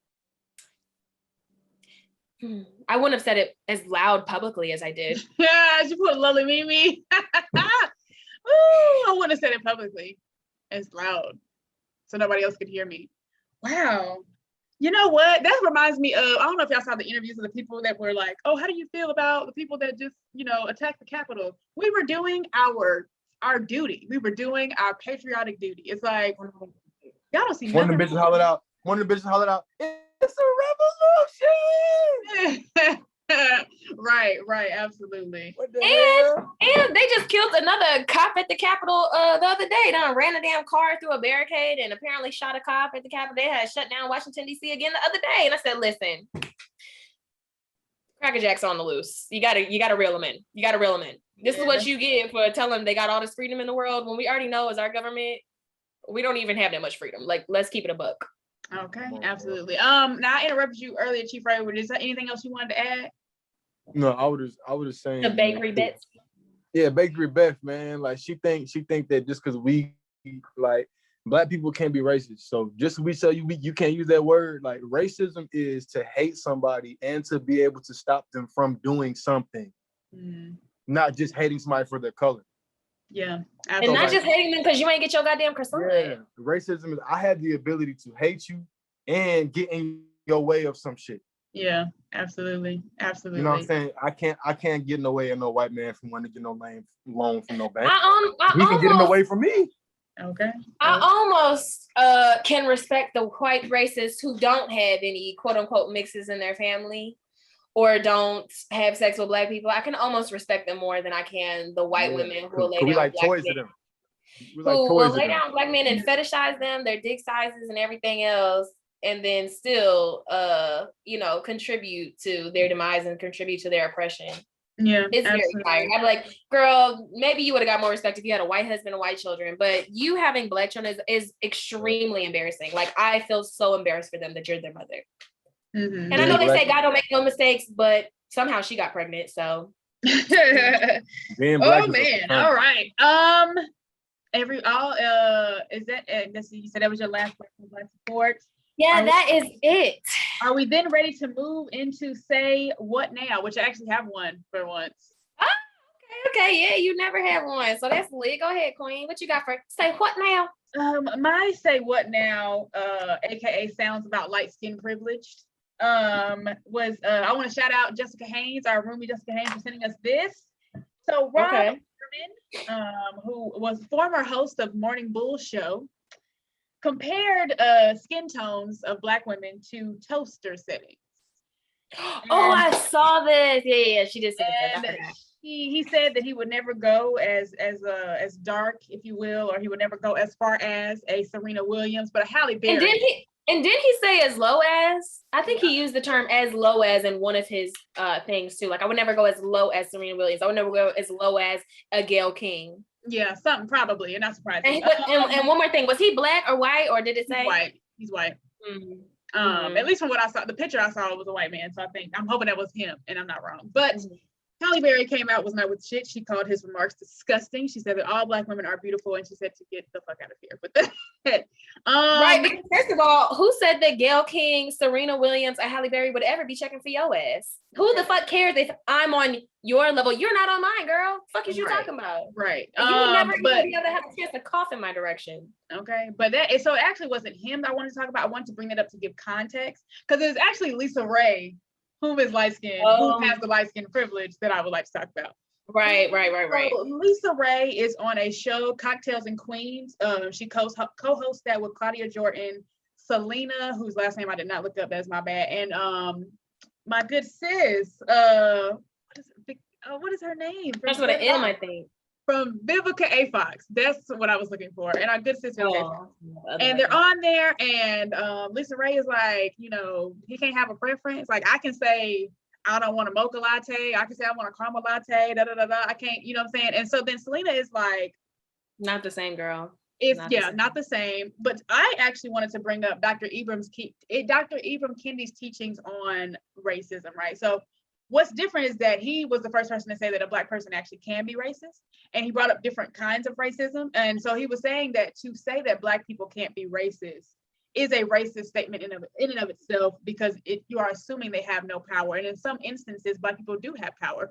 "I wouldn't have said it as loud publicly as I did." Yeah, she put "Lolly Mimi." Ooh, I wouldn't have said it publicly as loud so nobody else could hear me. Wow. You know what? That reminds me of, I don't know if y'all saw the interviews of the people that were like, "Oh, how do you feel about the people that just, attacked the Capitol?" We were doing our duty. We were doing our patriotic duty. It's like, y'all don't see one of the bitches hollered out, "It's a revolution!" Right, absolutely. What the hell? And they just killed another cop at the Capitol the other day. Done ran a damn car through a barricade and apparently shot a cop at the Capitol. They had shut down Washington, D.C. again the other day. And I said, listen, Cracker Jack's on the loose. You gotta reel them in. You gotta reel them in. This is what you get for telling them they got all this freedom in the world when we already know as our government, we don't even have that much freedom. Like, let's keep it a buck. Okay, absolutely. Now I interrupted you earlier, Chief Raye. Is there anything else you wanted to add? No, I would just saying The bakery bits. Yeah, Bakery Beth, man. Like she think that just because we like Black people can't be racist. So just we tell you you can't use that word. Like racism is to hate somebody and to be able to stop them from doing something. Not just hating somebody for their color. Yeah. Absolutely. And not just hating them because you ain't get your goddamn croissant. Yeah, racism is I have the ability to hate you and get in your way of some shit. Yeah, absolutely. You know what I'm saying? I can't get in the way of no white man from wanting to get no loan from no bank. He can get in the way from me. Okay. I almost can respect the white racists who don't have any quote unquote mixes in their family or don't have sex with Black people. I can almost respect them more than I can the white women who will lay down like Black toys men. To them. Who will lay down Black men and fetishize them, their dick sizes and everything else, and then still contribute to their demise and contribute to their oppression. Yeah, it's absolutely. Very tiring. I'm like, girl, maybe you would have got more respect if you had a white husband and white children, but you having Black children is extremely embarrassing. Like, I feel so embarrassed for them that you're their mother. And I know they say God don't make no mistakes, but somehow she got pregnant, so. Oh man! All right. Is that? You said that was your last support. Yeah, that is it. Are we then ready to move into Say What Now, which I actually have one for once. Oh, okay, yeah, you never had one, so that's lit. Go ahead, Queen. What you got for Say What Now? My Say What Now, aka sounds about light skin privileged. I want to shout out Jessica Haynes, our roomie Jessica Haynes, for sending us this. So Rob Berman, who was former host of Morning Bull Show, compared skin tones of Black women to toaster settings. I saw this. Yeah, she did say that. He said that he would never go as dark, if you will, or he would never go as far as a Serena Williams, but a Halle Berry. And didn't he say as low as? I think he used the term as low as in one of his things too. Like, I would never go as low as Serena Williams. I would never go as low as a Gayle King. Yeah, something probably. You're not surprising. And one more thing, was he Black or white, or did it say? He's white. At least from what I saw, the picture I saw was a white man. So I'm hoping that was him, and I'm not wrong. But Halle Berry came out, was not with shit. She called his remarks disgusting. She said that all Black women are beautiful, and she said to get the fuck out of here with that. Right, because first of all, who said that Gayle King, Serena Williams, or Halle Berry would ever be checking for your ass? Who the fuck cares if I'm on your level? You're not on mine, girl. Fuck is you talking about? Right. You would never be able to have a chance to cough in my direction. Okay, but so it actually wasn't him that I wanted to talk about. I wanted to bring that up to give context, because it was actually Lisa Raye, whom is light skinned, who has the light skin privilege that I would like to talk about. Right. So Lisa Raye is on a show, Cocktails and Queens. She co-hosts that with Claudia Jordan, Selena, whose last name I did not look up, that's my bad, and my good sis, what is her name? That's what an M, I think. From Vivica A. Fox. That's what I was looking for. And our good sister. And they're on there, and Lisa Raye is like, he can't have a preference. Like, I can say, I don't want a mocha latte. I can say I want a caramel latte. I can't, you know what I'm saying? And so then Selena is like, not the same, girl. Not the same. But I actually wanted to bring up Dr. Ibram Kendi's teachings on racism, right? So what's different is that he was the first person to say that a Black person actually can be racist. And he brought up different kinds of racism. And so he was saying that to say that Black people can't be racist is a racist statement in and of itself, because you are assuming they have no power. And in some instances, Black people do have power.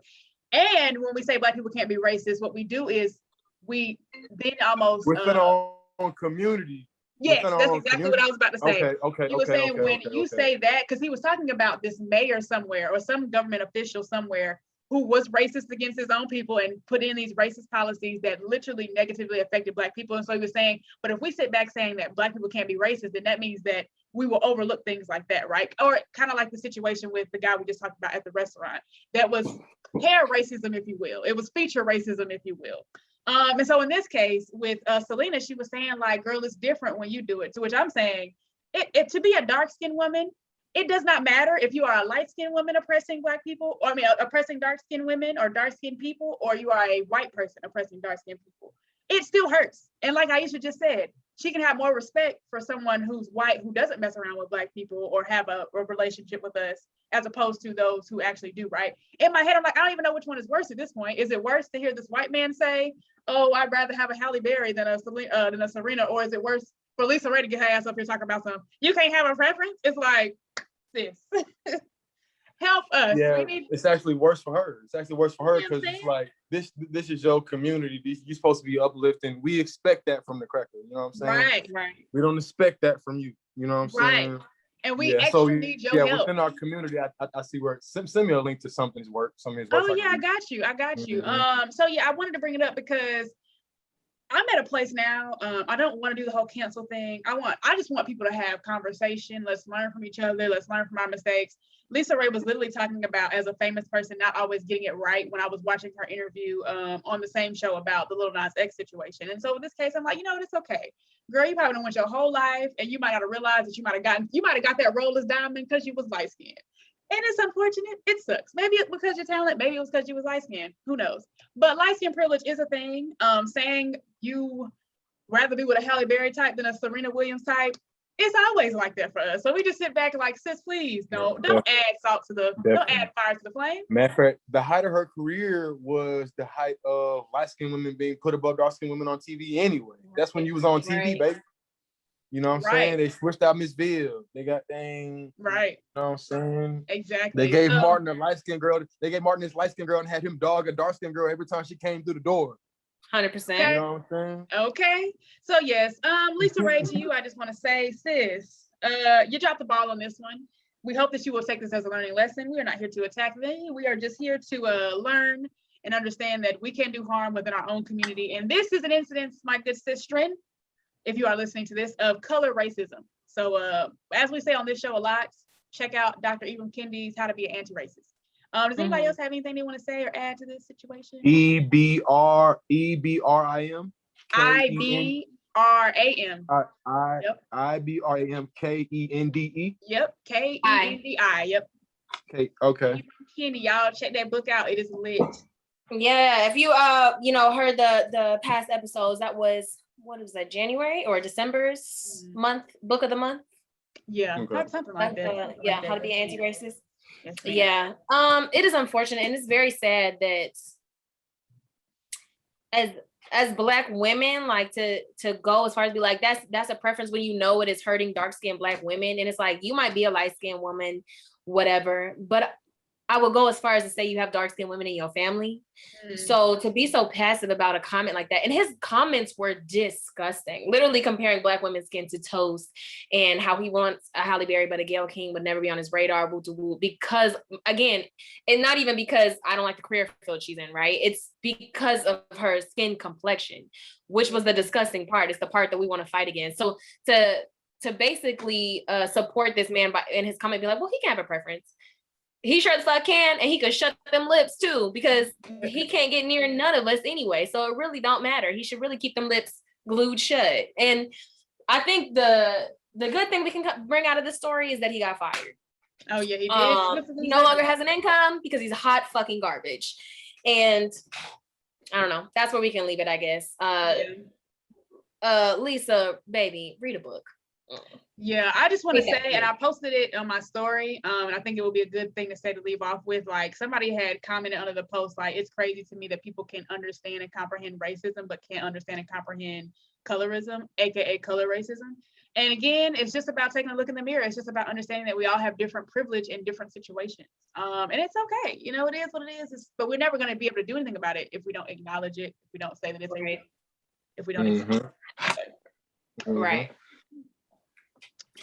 And when we say Black people can't be racist, what we do is we then almost within our own community. Yes, that's exactly what I was about to say. Okay. He was saying when you say that, because he was talking about this mayor somewhere or some government official somewhere who was racist against his own people and put in these racist policies that literally negatively affected Black people. And so he was saying, but if we sit back saying that Black people can't be racist, then that means that we will overlook things like that, right? Or kind of like the situation with the guy we just talked about at the restaurant. That was hair racism, if you will. It was feature racism, if you will. And so in this case with Selena, she was saying like, girl, it's different when you do it. To which I'm saying, to be a dark-skinned woman, it does not matter if you are a light-skinned woman oppressing Black people, or oppressing dark-skinned women or dark-skinned people, or you are a white person oppressing dark-skinned people. It still hurts. And like Aisha just said, she can have more respect for someone who's white, who doesn't mess around with Black people or have a relationship with us, as opposed to those who actually do, right? In my head, I'm like, I don't even know which one is worse at this point. Is it worse to hear this white man say, oh, I'd rather have a Halle Berry than a Serena, or is it worse for Lisa Raye to get her ass up here talking about something? You can't have a preference? It's like, sis, help us. Yeah, it's actually worse for her. It's actually worse for her because it's like, this is your community. You're supposed to be uplifting. We expect that from the cracker. You know what I'm saying? Right. We don't expect that from you. You know what I'm saying? And we actually need your help. Within our community, I see where send me a link to some of his work. Oh yeah, I got you. Mm-hmm. So yeah, I wanted to bring it up because I'm at a place now. I don't want to do the whole cancel thing. I just want people to have conversation. Let's learn from each other. Let's learn from our mistakes. Lisa Raye was literally talking about, as a famous person, not always getting it right, when I was watching her interview on the same show about the Lil Nas X situation. And so in this case, I'm like, it's okay. Girl, you probably done went your whole life and you might not have realized that you might have got that role as Diamond because you was light skinned. And it's unfortunate. It sucks. Maybe it's because you're talented. Maybe it was because you was light skinned. Who knows? But light skin privilege is a thing. Saying you rather be with a Halle Berry type than a Serena Williams type, it's always like that for us. So we just sit back and like, sis, please don't add salt to don't add fire to the flame. Matter of fact, the height of her career was the height of light-skinned women being put above dark-skinned women on TV anyway. That's when you was on TV, baby. You know what I'm saying? They switched out Miss Ville. They got thing. Right. You know what I'm saying? Exactly. They gave Martin a light-skinned girl. They gave Martin this light-skinned girl and had him dog a dark-skinned girl every time she came through the door. 100%. Okay. You know what I'm saying? Okay. So yes, Lisa Raye, to you, I just want to say, sis, you dropped the ball on this one. We hope that you will take this as a learning lesson. We are not here to attack them. We are just here to learn and understand that we can do harm within our own community. And this is an incidence, my good sister, if you are listening to this, of color racism. So as we say on this show a lot, check out Dr. Ibram Kendi's How to Be an Anti-Racist. Does anybody else have anything they want to say or add to this situation? EBRIM. IBRAM. Yep. IBRAM KENDE. Yep. KENDI. Yep. Okay. Kendi, y'all check that book out. It is lit. Yeah. If you heard the past episodes, that was, what was that, January or December's month, book of the month? Yeah. Okay. Something like that. How to be anti-racist. Yes, yeah. It is unfortunate and it's very sad that as Black women, like to go as far as be like, that's a preference when you know it is hurting dark-skinned Black women. And it's like, you might be a light-skinned woman, whatever, but I will go as far as to say you have dark-skinned women in your family. So to be so passive about a comment like that, and his comments were disgusting, literally comparing Black women's skin to toast and how he wants a Halle Berry, but a Gayle King would never be on his radar, because again, and not even because I don't like the career field she's in, right? It's because of her skin complexion, which was the disgusting part. It's the part that we want to fight against. So to basically support this man in his comment, be like, well, he can have a preference. He sure as fuck can, and he could shut them lips too, because he can't get near none of us anyway. So it really don't matter. He should really keep them lips glued shut. And I think the good thing we can bring out of this story is that he got fired. Oh yeah, he did. He no longer has an income because he's hot fucking garbage. And I don't know. That's where we can leave it, I guess. Lisa, baby, read a book. Yeah, I just want to say, and I posted it on my story, and I think it would be a good thing to say to leave off with, like, somebody had commented under the post, like, it's crazy to me that people can understand and comprehend racism, but can't understand and comprehend colorism, aka color racism. And again, it's just about taking a look in the mirror. It's just about understanding that we all have different privilege in different situations. And it's okay. It is what it is. But we're never going to be able to do anything about it if we don't acknowledge it, if we don't say that it's okay, if we don't accept it. Right.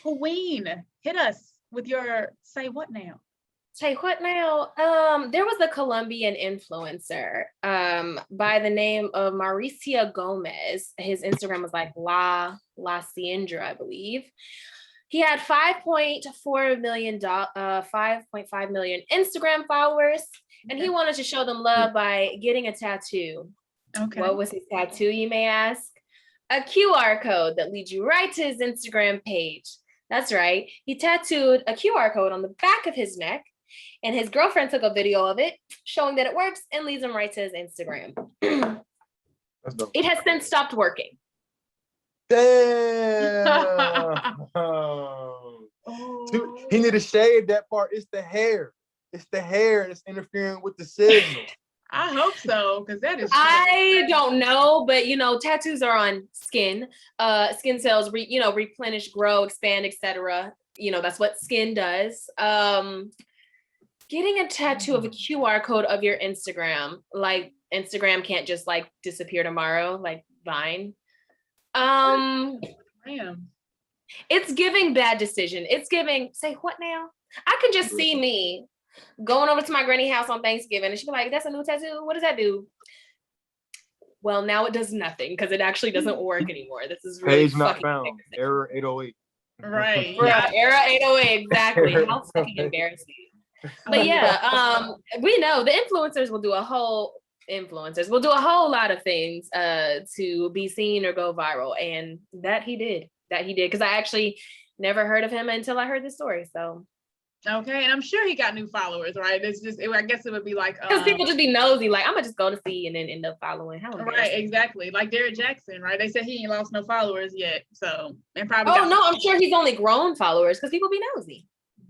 Queen, hit us with your say what now? Say what now? There was a Colombian influencer by the name of Mauricio Gomez. His Instagram was like La Ciendra, I believe. He had 5.4 million 5.5 million Instagram followers, and he wanted to show them love by getting a tattoo. Okay. What was his tattoo, you may ask? A QR code that leads you right to his Instagram page. That's right. He tattooed a QR code on the back of his neck, and his girlfriend took a video of it, showing that it works and leads him right to his Instagram. That's dope. It has since stopped working. Damn. He need to shave that part. It's the hair. It's the hair that's interfering with the signal. I hope so, because that is. I don't know, but tattoos are on skin. Skin cells, replenish, grow, expand, etc. That's what skin does. Getting a tattoo of a QR code of your Instagram, like Instagram can't just like disappear tomorrow, like Vine. Damn. It's giving bad decision. It's giving, say what now? I can just see me going over to my granny house on Thanksgiving and she'd be like, that's a new tattoo. What does that do? Well, now it does nothing because it actually doesn't work anymore. This is really Page not found. Error 808. Right. Yeah, error 808, exactly. How fucking embarrassing. But yeah, we know the influencers will do a whole lot of things to be seen or go viral. And that he did. Because I actually never heard of him until I heard this story. So okay, and I'm sure he got new followers, right? It's just, I guess it would be like because people just be nosy, like I'm gonna just go to see and then end up following. Right, exactly. Like Derrick Jackson, right? They said he ain't lost no followers yet, so and probably. Oh no, I'm sure he's only grown followers because people be nosy.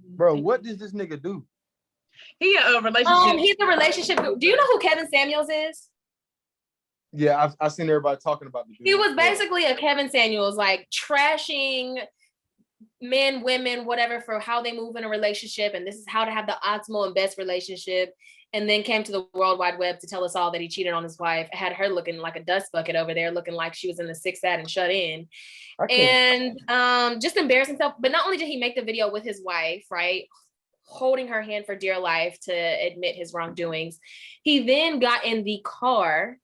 Bro, what does this nigga do? He a relationship. He's a relationship. Do you know who Kevin Samuels is? Yeah, I've seen everybody talking about the dude. He was basically a Kevin Samuels, like trashing men, women, whatever, for how they move in a relationship, and this is how to have the optimal and best relationship. And then came to the World Wide Web to tell us all that he cheated on his wife, had her looking like a dust bucket over there, looking like she was in the sixth ad and shut in, and just embarrassed himself. But not only did he make the video with his wife, right, holding her hand for dear life to admit his wrongdoings, he then got in the car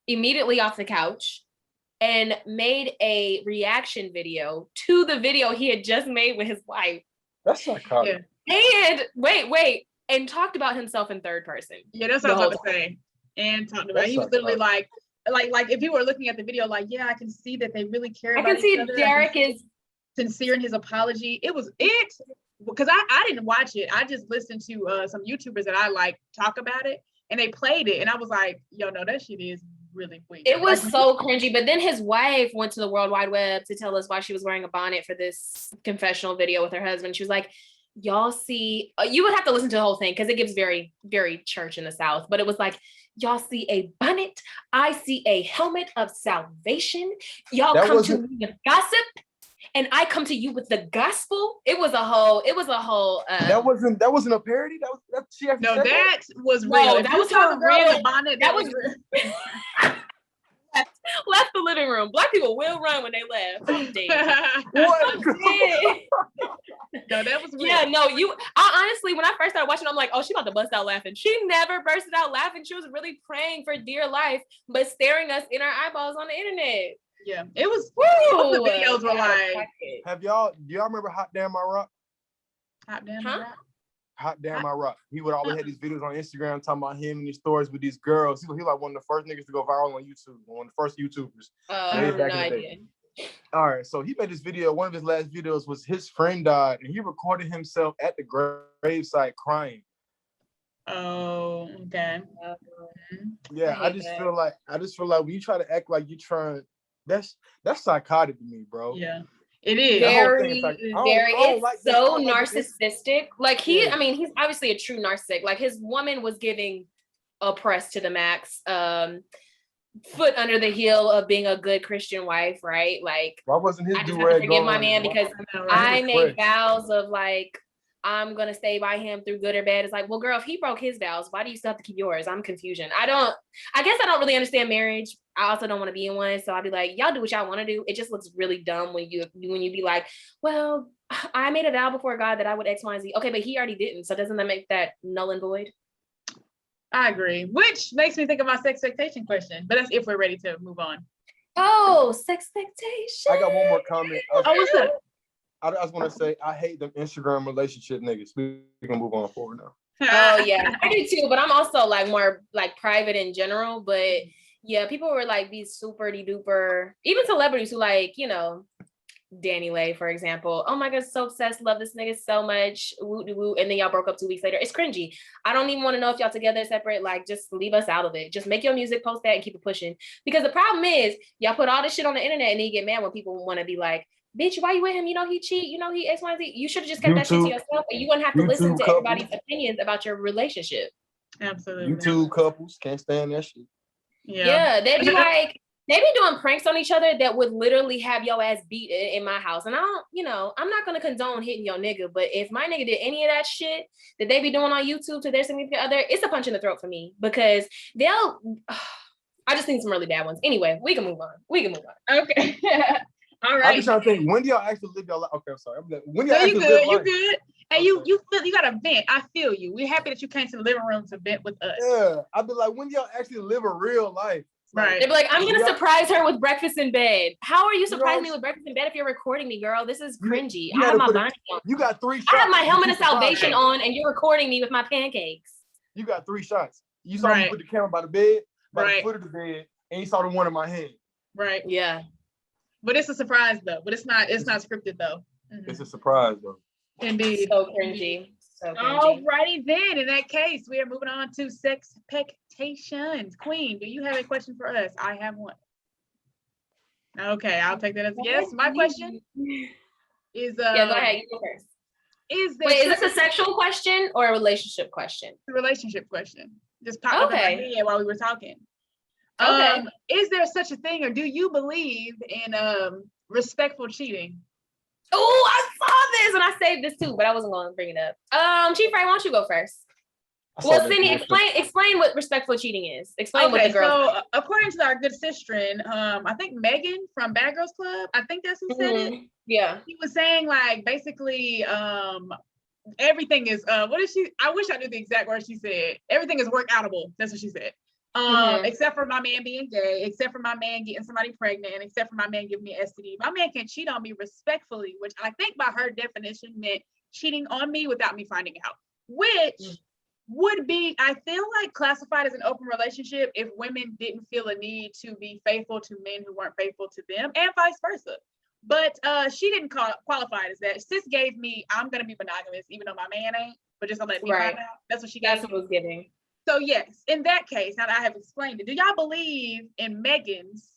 immediately off the couch and made a reaction video to the video he had just made with his wife. That's psychotic. Yeah. And wait, and talked about himself in third person. Yeah, that's what I was about to say. And talked about, he was literally like if you were looking at the video, like, yeah, I can see that they really care about each other. Derrick is sincere in his apology. Because I didn't watch it. I just listened to some YouTubers that I like talk about it, and they played it, and I was like, yo, no, that shit is really weird. It was so cringy. But then his wife went to the World Wide Web to tell us why she was wearing a bonnet for this confessional video with her husband. She was like, y'all see, you would have to listen to the whole thing because it gives very, very church in the South. But it was like, y'all see a bonnet, I see a helmet of salvation. Y'all come to me with gossip, and I come to you with the gospel. It was a whole. That wasn't a parody. That she actually no, that was real. No, that was her real bonnet. That was left the living room. Black people will run when they laugh. I'm dead. What? No, that was real. Yeah, no, I honestly, when I first started watching, I'm like, oh, she about to bust out laughing. She never bursted out laughing. She was really praying for dear life, but staring us in our eyeballs on the internet. Yeah, it was. The videos were like. Do y'all remember Hot Damn My Rock? Hot Damn My Rock. Hot Damn My Rock. He would always have these videos on Instagram talking about him and his stories with these girls. He was like one of the first niggas to go viral on YouTube, one of the first YouTubers. I have no idea. All right, so he made this video. One of his last videos was his friend died, and he recorded himself at the gravesite crying. Oh, okay. Yeah, I just feel like when you try to act like you're trying, that's psychotic to me, bro. Yeah. It is very, it's so narcissistic. Like he's obviously a true narcissist. Like his woman was giving oppressed to the max, foot under the heel of being a good Christian wife, right? Like why wasn't his I just have to forgive my man because I made vows of like I'm gonna stay by him through good or bad. It's like, well, girl, if he broke his vows, why do you still have to keep yours? I'm confusion. I guess I don't really understand marriage. I also don't want to be in one. So I'll be like, y'all do what y'all want to do. It just looks really dumb when you be like, well, I made a vow before God that I would X, Y, and Z. Okay, but he already didn't. So doesn't that make that null and void? I agree. Which makes me think of my sex expectation question. But that's if we're ready to move on. Oh, sex expectation. I got one more comment. What's up? I just want to say I hate them Instagram relationship niggas. We can move on forward now. Oh yeah, I do too. But I'm also like more like private in general. But yeah, people were like these super duper, even celebrities who like, you know, Danny Lay, for example. Oh my god, so obsessed, love this nigga so much. Woo de woo, and then y'all broke up 2 weeks later. It's cringy. I don't even want to know if y'all together, separate. Like, just leave us out of it. Just make your music, post that, and keep it pushing. Because the problem is, y'all put all this shit on the internet, and then you get mad when people want to be like, bitch, why you with him? You know he cheat. You know he X, Y, Z. You should have just kept that shit to yourself, and you wouldn't have to listen to everybody's opinions about your relationship. Absolutely. YouTube couples can't stand that shit. Yeah, they be like, they be doing pranks on each other that would literally have your ass beat in my house. And I don't, you know, I'm not gonna condone hitting your nigga, but if my nigga did any of that shit that they be doing on YouTube to their significant other, it's a punch in the throat for me because I just need some really bad ones. Anyway, we can move on. Okay. All right. I'm just trying to think. When do y'all actually live your life? Okay, I'm sorry. When do y'all you actually good? live You life? good? And you feel you got to vent. I feel you. We're happy that you came to the living room to vent with us. Yeah, I'd be like, when do y'all actually live a real life? Right. They'd be like, I'm gonna surprise her with breakfast in bed. How are you surprising me with breakfast in bed if you're recording me, girl? This is cringy. I have my bonnet on. You got 3 shots. I have my helmet of salvation on, and you're recording me with my pancakes. You got 3 shots. You saw me put the camera by the bed, by the foot of the bed, and you saw the one in my hand. Right. Yeah. But it's a surprise though. But it's not scripted though. Mm-hmm. It's a surprise though. Indeed. So cringy. So cringy. Alrighty then. In that case, we are moving on to sex expectations. Queen, do you have a question for us? I have one. Okay, I'll take that as a yes. My question is yeah, go ahead. You go first. Is this a sexual question or a relationship question? A relationship question. Just popped up in my head while we were talking. Okay. Is there such a thing, or do you believe in respectful cheating? Oh, I saw this and I saved this too, but I wasn't going to bring it up. Chief Raye, why don't you go first? Well, Cindy, explain what respectful cheating is. Explain what the girl. So according to our good sister, I think Megan from Bad Girls Club, I think that's who said it. Yeah. He was saying like basically everything is what is she? I wish I knew the exact words she said. Everything is work outable. That's what she said. Except for my man being gay, except for my man getting somebody pregnant, and except for my man giving me an STD. My man can cheat on me respectfully, which I think by her definition meant cheating on me without me finding out, which would be, I feel like, classified as an open relationship if women didn't feel a need to be faithful to men who weren't faithful to them, and vice versa. But she didn't qualify it as that. Sis gave me, I'm gonna be monogamous, even though my man ain't, but just to let me find out. That's what she gave. That's what was giving. So yes, in that case, now that I have explained it, do y'all believe in Megan's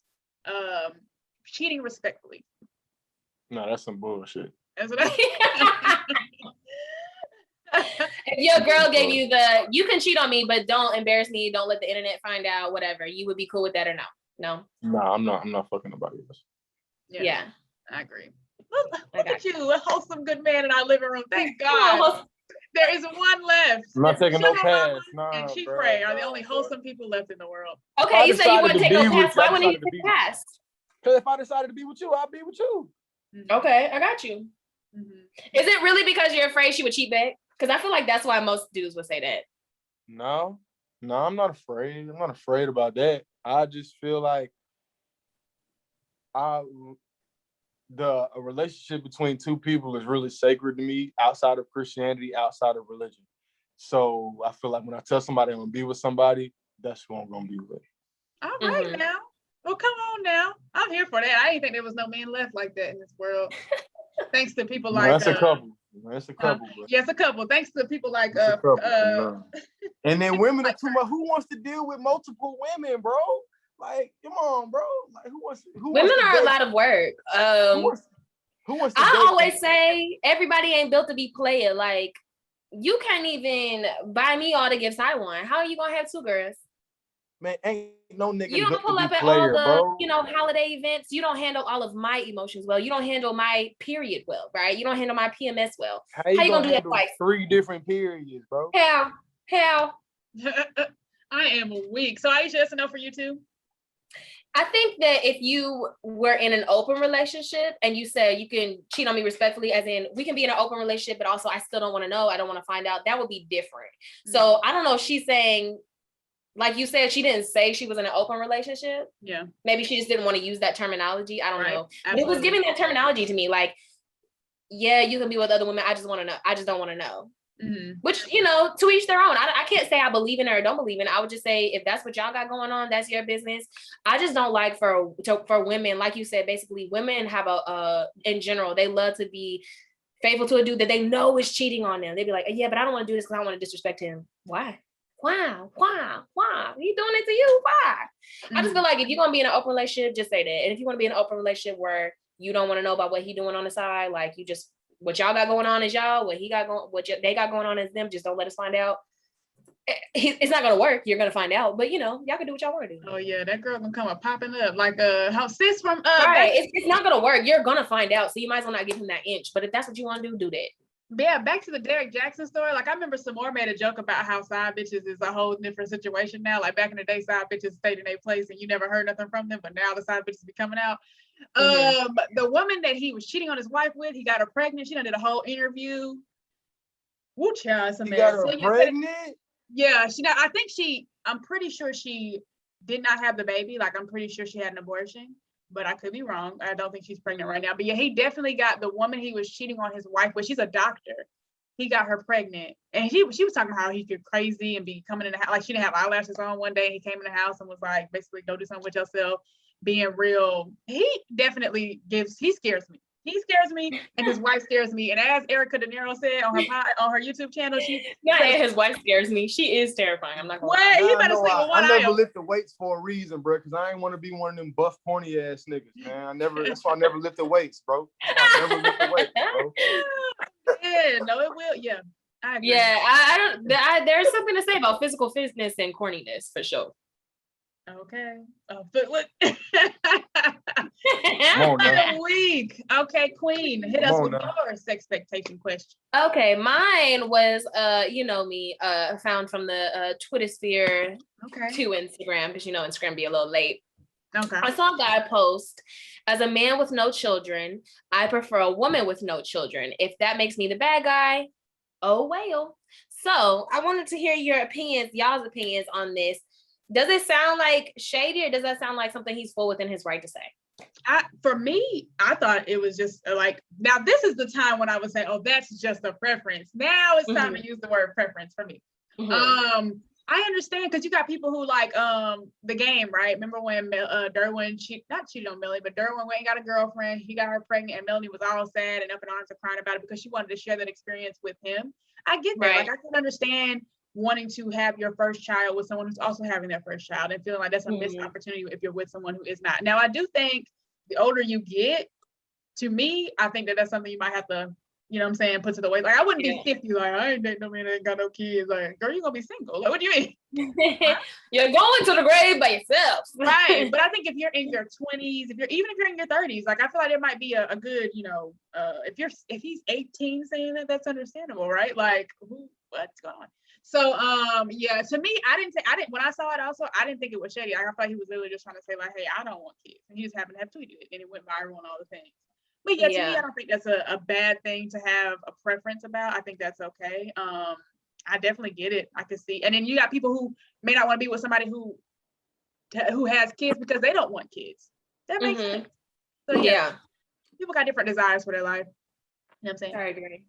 cheating respectfully? No, that's some bullshit. That's what I If your girl gave you you can cheat on me, but don't embarrass me, don't let the internet find out, whatever, you would be cool with that or no? No? No, I'm not fucking nobody else. Yeah. I agree. Look at you, a wholesome good man in our living room. Thank God. There is one left. I'm not taking no pass. Nah, and Chief Raye are the only wholesome people left in the world. Okay, you said you wouldn't take no pass. Why wouldn't you take pass? Because if I decided to be with you, I'll be with you. Okay, I got you. Is it really because you're afraid she would cheat back? Because I feel like that's why most dudes would say that. No, I'm not afraid. I'm not afraid about that. I just feel like a relationship between two people is really sacred to me outside of Christianity, outside of religion. So I feel like when I tell somebody I'm gonna be with somebody, that's who I'm gonna be with. All right now. Well, come on now. I'm here for that. I didn't think there was no men left like that in this world. Thanks to people like that's a couple. That's a couple. Yes, a couple. Thanks to people like and then women are too much. Who wants to deal with multiple women, bro? Like, come on, bro. Like, women are a lot of work. Who wants to I always say everybody ain't built to be player. Like, you can't even buy me all the gifts I want. How are you gonna have 2 girls? man, ain't no nigga You don't good to pull be up at all player, the, bro. holiday events. You don't handle all of my emotions well. You don't handle my period well, right? You don't handle my PMS well. How How you you gonna gonna do that handle twice? 3 different periods, bro? How? I am weak. So Aisha, that's a no for you too? I think that if you were in an open relationship and you said you can cheat on me respectfully, as in we can be in an open relationship, but also I still don't want to know, I don't want to find out, that would be different. So I don't know if she's saying, like you said, she didn't say she was in an open relationship. Yeah. Maybe she just didn't want to use that terminology. I don't know. But it was Absolutely. giving that terminology to me, like, yeah, you can be with other women. I just want to know. I just don't want to know. Which, to each their own. I can't say I believe in it or don't believe in it. I would just say, if that's what y'all got going on, that's your business. I just don't like for women, like you said, basically women have in general, they love to be faithful to a dude that they know is cheating on them. They'd be like, yeah, but I don't want to do this because I want to disrespect him. Why? Why? He doing it to you? Why? I just feel like if you're gonna be in an open relationship, just say that. And if you want to be in an open relationship where you don't want to know about what he doing on the side, like you just, what y'all got going on is y'all, what he got going, they got going on is them. Just don't let us find out. It's not gonna work. You're gonna find out, but y'all can do what y'all want to do. Oh yeah, that girl gonna come up popping up like how sis from right. It's not gonna work. You're gonna find out, so you might as well not give him that inch. But if that's what you want to do that. Yeah, back to the Derek Jackson story. Like I remember Samore made a joke about how side bitches is a whole different situation now. Like back in the day, side bitches stayed in their place and you never heard nothing from them, but now the side bitches be coming out. The woman that he was cheating on his wife with, he got her pregnant. She done did a whole interview. Woo, child, it's a mess. Got her pregnant? Yeah, I'm pretty sure she did not have the baby. Like I'm pretty sure she had an abortion, but I could be wrong. I don't think she's pregnant right now. But yeah, he definitely got the woman he was cheating on his wife with. She's a doctor. He got her pregnant, and she was talking about how he could crazy and be coming in the house. Like she didn't have eyelashes on one day. He came in the house and was like, basically, go do something with yourself. Being real, he definitely scares me. He scares me, and his wife scares me. And as Erica De Niro said on her YouTube channel, his wife scares me. She is terrifying. I'm not gonna lie. You better sleep with one eye. I never lift the weights for a reason, bro, because I ain't want to be one of them buff, pointy ass niggas, man. That's why I never lift the weights, bro. I never lift the weights, bro. Yeah, no, it will. Yeah, I agree. Yeah, I don't. There's something to say about physical fitness and corniness for sure. Okay. But look. Come on now. Week. Okay, Queen, hit us with your expectation question. Okay, mine was found from the Twitter sphere to Instagram, because Instagram be a little late. Okay. I saw a guy post, as a man with no children, I prefer a woman with no children. If that makes me the bad guy, oh well. So I wanted to hear y'all's opinions on this. Does it sound like shady, or does that sound like something he's full within his right to say? For me, I thought it was just like, now this is the time when I would say, oh, that's just a preference. Now it's time to use the word preference for me. I understand, because you got people who like the game, right? Remember when Derwin not cheated on Melanie, but Derwin went and got a girlfriend, he got her pregnant, and Melanie was all sad and up in arms and crying about it because she wanted to share that experience with him. I get that. Right. Like I can understand wanting to have your first child with someone who's also having their first child and feeling like that's a missed opportunity if you're with someone who is not. Now, I do think the older you get, to me, I think that's something you might have to, put to the way. Like, I wouldn't be 50, like, I ain't dating no man that ain't got no kids. Like, girl, you're going to be single. Like, what do you mean? You're going to the grave by yourself. Right. But I think if you're in your 20s, even if you're in your 30s, like, I feel like there might be a good, if he's 18 saying that, that's understandable, right? Like, what's going on? So, to me, when I saw it also, I didn't think it was shady. I felt like he was literally just trying to say like, hey, I don't want kids. And he just happened to have tweeted it and it went viral and all the things. But to me, I don't think that's a bad thing to have a preference about. I think that's okay. I definitely get it. I can see. And then you got people who may not want to be with somebody who has kids because they don't want kids. That makes sense. So people got different desires for their life. You know what I'm saying? I agree.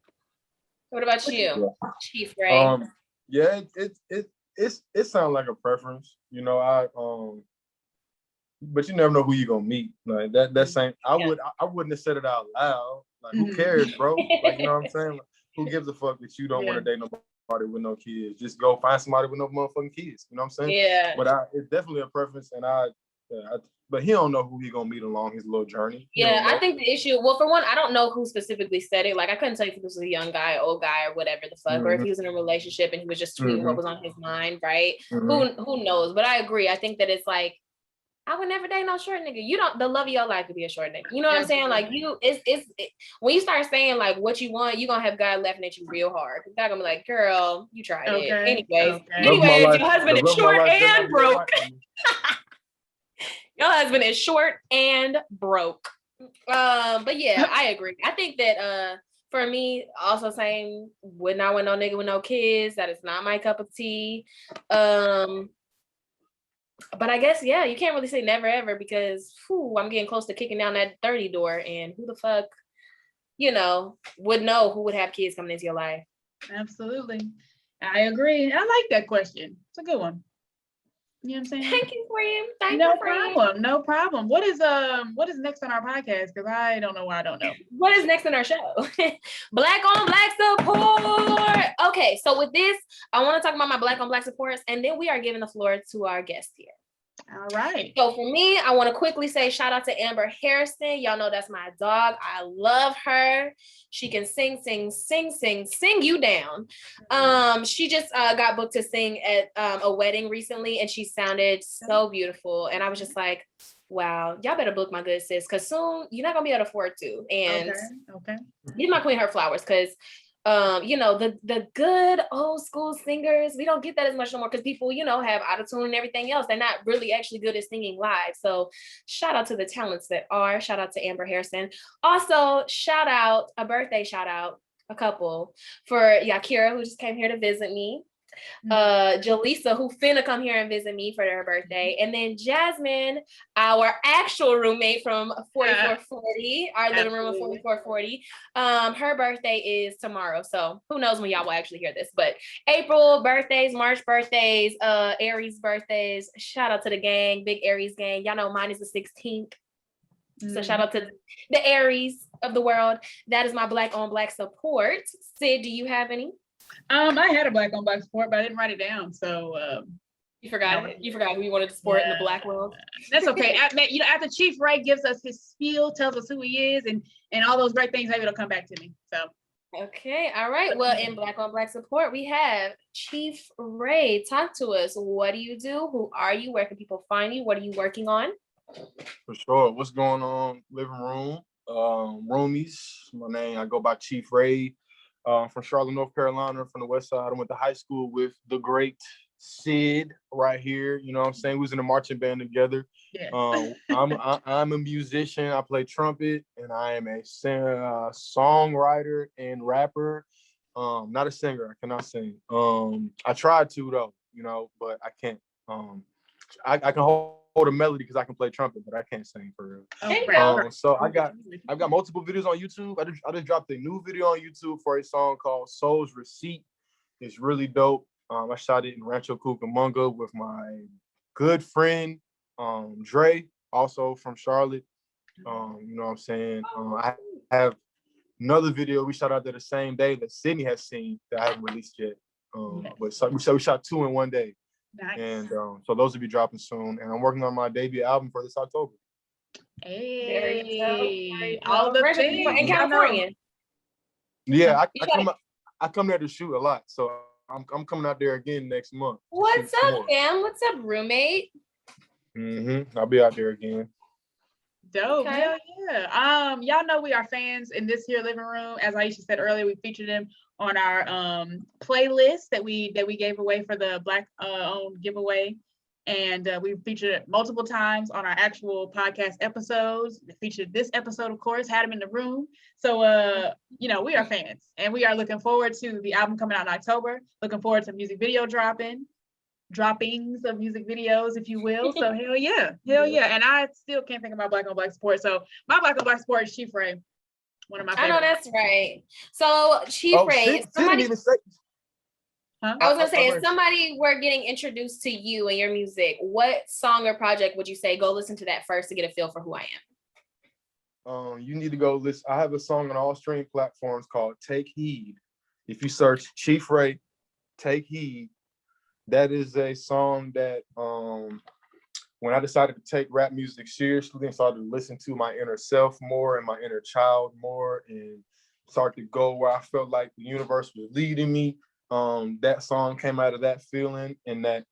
What about you, Chief Raye? Yeah, it sounds like a preference, but you never know who you're gonna meet. Like that same, I wouldn't have said it out loud. Like, who cares, bro? Like, you know what I'm saying? Like, who gives a fuck that you don't want to date nobody with no kids? Just go find somebody with no motherfucking kids. You know what I'm saying? Yeah. But it's definitely a preference, and But he don't know who he gonna meet along his little journey. Yeah, I think the issue, well, for one, I don't know who specifically said it. Like, I couldn't tell you if this was a young guy, old guy, or whatever the fuck, or if he was in a relationship and he was just tweeting what was on his mind, right? Who knows? But I agree. I think that it's like, I would never date no short nigga. You don't, the love of your life could be a short nigga. You know what I'm saying? Like, when you start saying like what you want, you're gonna have God laughing at you real hard. God gonna be like, girl, you tried it. Anyways, your husband is short and broke. Your husband is short and broke. But yeah, I agree. I think that for me, also saying would not want no nigga with no kids. That is not my cup of tea. But I guess, yeah, you can't really say never ever because I'm getting close to kicking down that 30 door, and who the fuck, would know who would have kids coming into your life. Absolutely. I agree. I like that question. It's a good one. You know what I'm saying? Thank you, friend. No problem. What is next on our podcast? Because I don't know why I don't know. What is next on our show? Black on Black support. Okay, so with this, I want to talk about my Black on Black supports, and then we are giving the floor to our guest here. All right. So for me, I want to quickly say shout out to Amber Harrison. Y'all know that's my dog. I love her. She can sing you down. She just got booked to sing at a wedding recently, and she sounded so beautiful. And I was just like, wow, y'all better book my good sis, because soon you're not gonna be able to afford to. And okay. Give my queen her flowers, because the good old school singers, we don't get that as much no more because people, have autotune and everything else. They're not really actually good at singing live. So shout out to the talents that are. Shout out to Amber Harrison. Also, a couple for Yakira, who just came here to visit me. Jaleesa, who finna come here and visit me for her birthday, and then Jasmine, our actual roommate from 4440, our living room of 4440. Her birthday is tomorrow, so who knows when y'all will actually hear this. But April birthdays, March birthdays, Aries birthdays. Shout out to the gang, big Aries gang. Y'all know mine is the 16th. So shout out to the Aries of the world. That is my Black on Black support. Sid, do you have any? I had a Black on Black support, but I didn't write it down. So you forgot it. You forgot who you wanted to support in the Black world. That's okay. After Chief Raye gives us his spiel, tells us who he is, and all those great things, maybe it'll come back to me. So okay, all right. Well, in Black on Black support, we have Chief Raye. Talk to us. What do you do? Who are you? Where can people find you? What are you working on? For sure. What's going on? Living room, roomies. My name, I go by Chief Raye. From Charlotte, North Carolina, from the West Side. I went to high school with the great Sid right here. You know what I'm saying? We was in a marching band together. Yeah. I'm a musician. I play trumpet, and I am a songwriter and rapper. Not a singer. I cannot sing. I tried to though, but I can't. I can hold a melody because I can play trumpet, but I can't sing for real. So I've got multiple videos on YouTube. I just dropped a new video on YouTube for a song called Soul's Receipt. It's really dope. I shot it in Rancho Cucamonga with my good friend Dre, also from Charlotte. You know what I'm saying? I have another video we shot out there the same day that Sydney has seen that I haven't released yet. But so we shot 2 in one day. Nice. And so those will be dropping soon. And I'm working on my debut album for this October. Hey, all the things in California. Yeah, I come there to shoot a lot, so I'm coming out there again next month. What's up, fam? What's up, roommate? I'll be out there again. Dope. Okay. Hell yeah. Y'all know we are fans in this here living room. As Aisha said earlier, we featured them on our playlist that we gave away for the Black owned giveaway. And we featured it multiple times on our actual podcast episodes. We featured this episode, of course, had them in the room. So we are fans, and we are looking forward to the album coming out in October. Looking forward to music video droppings of music videos, if you will. So hell yeah. And I still can't think of my Black on Black support. So my Black on Black support is Chief Raye, one of my favorites. I know that's right. So Chief Raye, somebody. Huh? I was gonna say, if somebody were getting introduced to you and your music, what song or project would you say go listen to that first to get a feel for who I am? You need to go listen. I have a song on all streaming platforms called Take Heed. If you search Chief Raye, Take Heed. That is a song that when I decided to take rap music seriously and started to listen to my inner self more and my inner child more and start to go where I felt like the universe was leading me, that song came out of that feeling. And that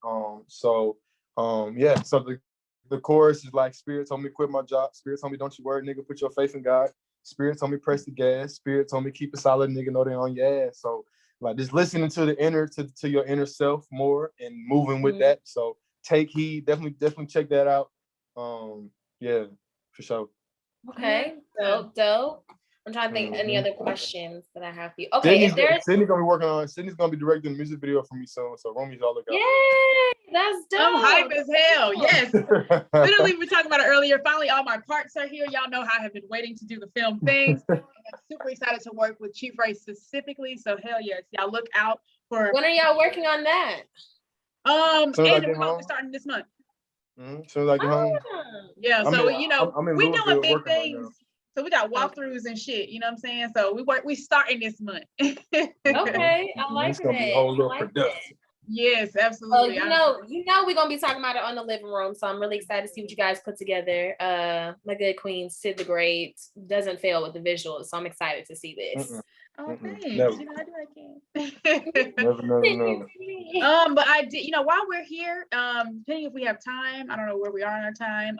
so the chorus is like, Spirit told me quit my job, Spirit told me don't you worry, nigga, put your faith in God, Spirit told me press the gas, Spirit told me keep it solid, nigga, know they on your ass. So like just listening to the inner to your inner self more and moving with that. So take heed, definitely check that out. Yeah, for sure. Okay, dope. I'm trying to think any other questions that I have for you. Okay, Sydney's gonna be directing a music video for me soon. So Romy's all looking out. Yay, that's dope. I'm hype as hell. Yes. Literally, we were talking about it earlier. Finally, all my parts are here. Y'all know how I have been waiting to do the film things. I'm super excited to work with Chief Raye specifically. So hell yes, y'all look out for. When are y'all working on that? And we're starting this month. So like home. Yeah, so we doing big things. Right, so we got walkthroughs and shit, you know what I'm saying? So we starting this month. Okay, I like it's gonna be a whole little production. Yes, absolutely. You know we're gonna be talking about it on the living room. So I'm really excited to see what you guys put together. My good queen, Sid the Great, doesn't fail with the visuals. So I'm excited to see this. Oh, thanks. Never. You know, I do what I can. Never. But I did, while we're here, depending if we have time, I don't know where we are in our time.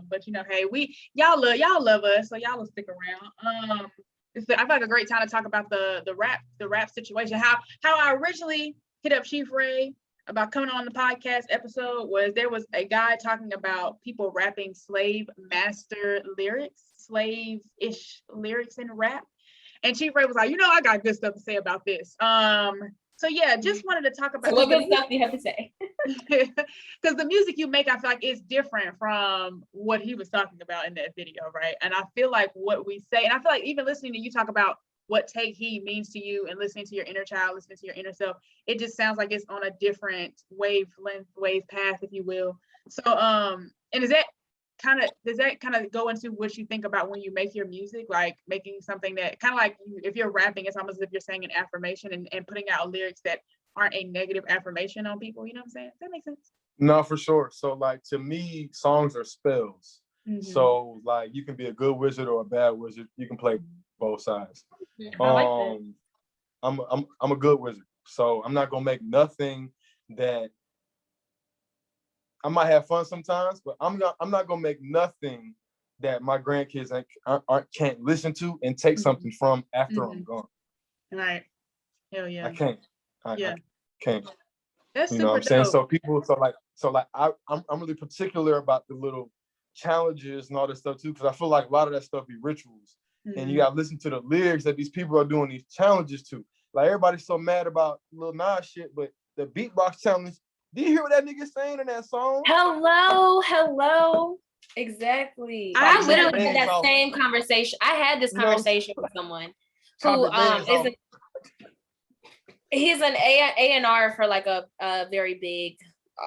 But hey, y'all love us, so y'all will stick around. I feel like a great time to talk about the rap situation. How I originally hit up Chief Raye about coming on the podcast episode was there was a guy talking about people rapping slave master lyrics, slave-ish lyrics in rap. And Chief Raye was like, I got good stuff to say about this. So yeah, just wanted to talk about what good stuff do you have to say? Because the music you make, I feel like is different from what he was talking about in that video, right? And I feel like what we say, and I feel like even listening to you talk about what take heed means to you and listening to your inner child, listening to your inner self, it just sounds like it's on a different wave path, if you will. So and does that kind of go into what you think about when you make your music, like making something that kind of like if you're rapping, it's almost as if you're saying an affirmation and putting out lyrics that aren't a negative affirmation on people, you know what I'm saying? Does that make sense? No, for sure. So like to me, songs are spells. So like you can be a good wizard or a bad wizard. You can play both sides. I like that. I'm a good wizard. So I'm not gonna make nothing that I might have fun sometimes, but I'm not gonna make nothing that my grandkids can't listen to and take something from after I'm gone. Right. Hell yeah. I can't. I can't. That's you know super what I'm saying? dope. So I'm really particular about the little challenges and all this stuff too, because I feel like a lot of that stuff be rituals. And you gotta listen to the lyrics that these people are doing these challenges to. Like everybody's so mad about Lil Nas shit, but the beatbox challenge, do you hear what that nigga saying in that song? Hello. Exactly. I literally had that same conversation. I had this conversation with someone who he's an A&R for like a very big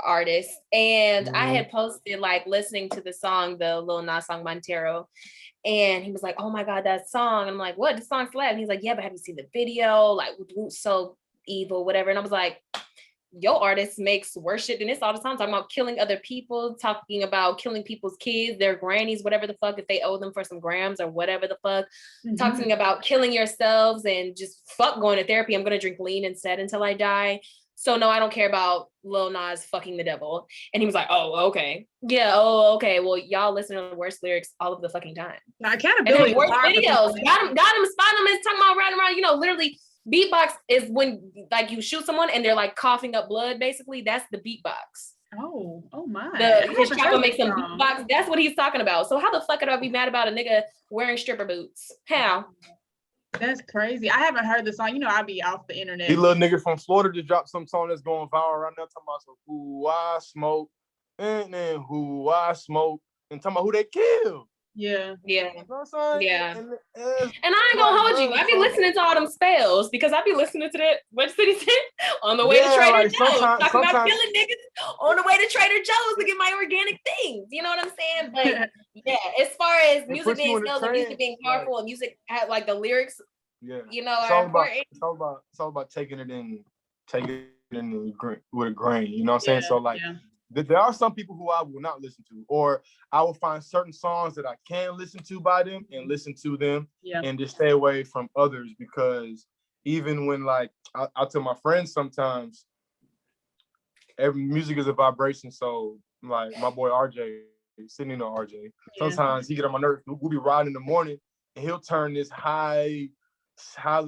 artist. And I had posted like listening to the song, the Lil Nas song Montero. And he was like, oh my God, that song. I'm like, what? The song slapped. And he's like, yeah, but have you seen the video? Like, so evil, whatever. And I was like, your artist makes worse shit than this all the time, talking about killing other people, talking about killing people's kids, their grannies, whatever the fuck, if they owe them for some grams or whatever the fuck, talking about killing yourselves and just fuck going to therapy. I'm going to drink lean instead until I die. So no, I don't care about Lil Nas fucking the devil. And he was like, oh, okay. Yeah, oh, okay. Well, y'all listen to the worst lyrics all of the fucking time. Accountability. And worst videos. Got him, spot him, is talking about riding around, literally beatbox is when like you shoot someone and they're like coughing up blood, basically. That's the beatbox. Oh my. His chopper makes some beatbox. That's what he's talking about. So how the fuck could I be mad about a nigga wearing stripper boots? How? That's crazy. I haven't heard the song. I be off the internet. He little nigga from Florida just dropped some song that's going viral right now, talking about some who I smoke, and then who I smoke, and talking about who they killed. Yeah. You know what I'm saying? Yeah. And I ain't like, gonna hold you. I be listening to all them spells because I be listening to that what city said on the way to Trader Joe's. Talking about killing niggas on the way to Trader Joe's to get my organic things. You know what I'm saying? But yeah, as far as music being spelled and music being powerful and music had like the lyrics, are important. It's all about taking it in with a grain. You know what I'm saying? So like there are some people who I will not listen to, or I will find certain songs that I can listen to by them and listen to them and just stay away from others, because even when like I'll tell my friends sometimes, every music is a vibration. So like my boy RJ, Sydney know RJ, sometimes he get on my nerves. We'll be riding in the morning and he'll turn this highly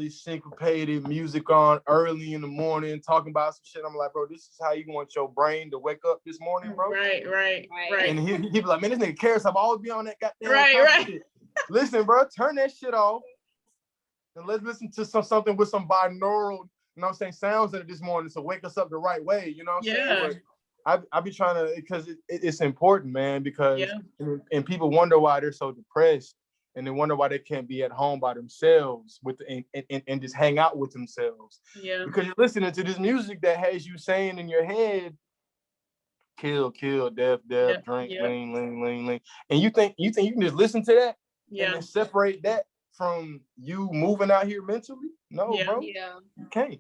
syncopated music on early in the morning, talking about some shit. I'm like, bro, this is how you want your brain to wake up this morning, bro? Right. And he be like, man, this nigga cares. I've always been on that goddamn shit. Listen, bro, turn that shit off and let's listen to something with some binaural, you know what I'm saying, sounds in it this morning to wake us up the right way, you know what I'm saying? But I be trying to, because it's important, man, because and people wonder why they're so depressed, and they wonder why they can't be at home by themselves and just hang out with themselves. Because you're listening to this music that has you saying in your head, kill, death, drink, lean. And you think you can just listen to that and then separate that from you moving out here mentally? No, bro. You can't.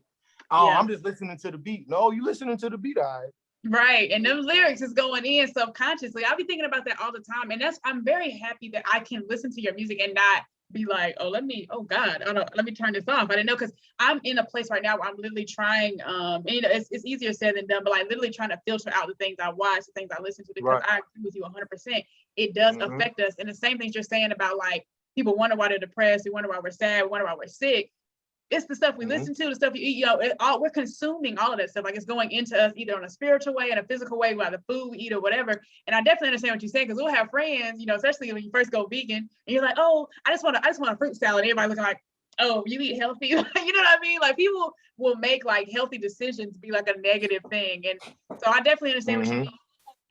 Oh, I'm just listening to the beat. No, you listening to the beat, all right. Right. And them lyrics is going in subconsciously. I'll be thinking about that all the time. And I'm very happy that I can listen to your music and not be like, let me turn this off. I didn't know, because I'm in a place right now where I'm literally trying, and you know, it's easier said than done, but like literally trying to filter out the things I watch, the things I listen to, because I agree with you 100%. It does affect us. And the same things you're saying about like, people wonder why they're depressed, we wonder why we're sad, we wonder why we're sick. It's the stuff we listen to, the stuff you eat, you know, we're consuming all of that stuff. Like it's going into us either on a spiritual way, in a physical way, by the food we eat or whatever. And I definitely understand what you're saying, because we'll have friends, you know, especially when you first go vegan and you're like, oh, I just want a fruit salad. And everybody looking like, oh, you eat healthy. You know what I mean? Like people will make like healthy decisions be like a negative thing. And so I definitely understand what you mean.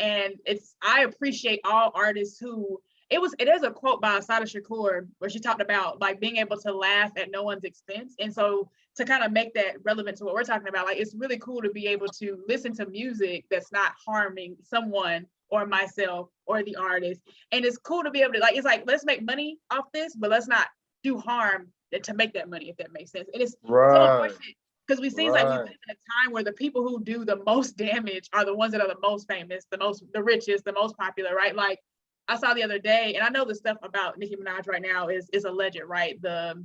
And I appreciate all artists who, it is a quote by Asada Shakur where she talked about like being able to laugh at no one's expense. And so to kind of make that relevant to what we're talking about, like it's really cool to be able to listen to music that's not harming someone or myself or the artist. And it's cool to be able to, like, it's like, let's make money off this, but let's not do harm to make that money, if that makes sense. And it's so unfortunate, because we seem like we live in a time where the people who do the most damage are the ones that are the most famous, the richest, the most popular, right? Like I saw the other day, and I know the stuff about Nicki Minaj right now is alleged, right? The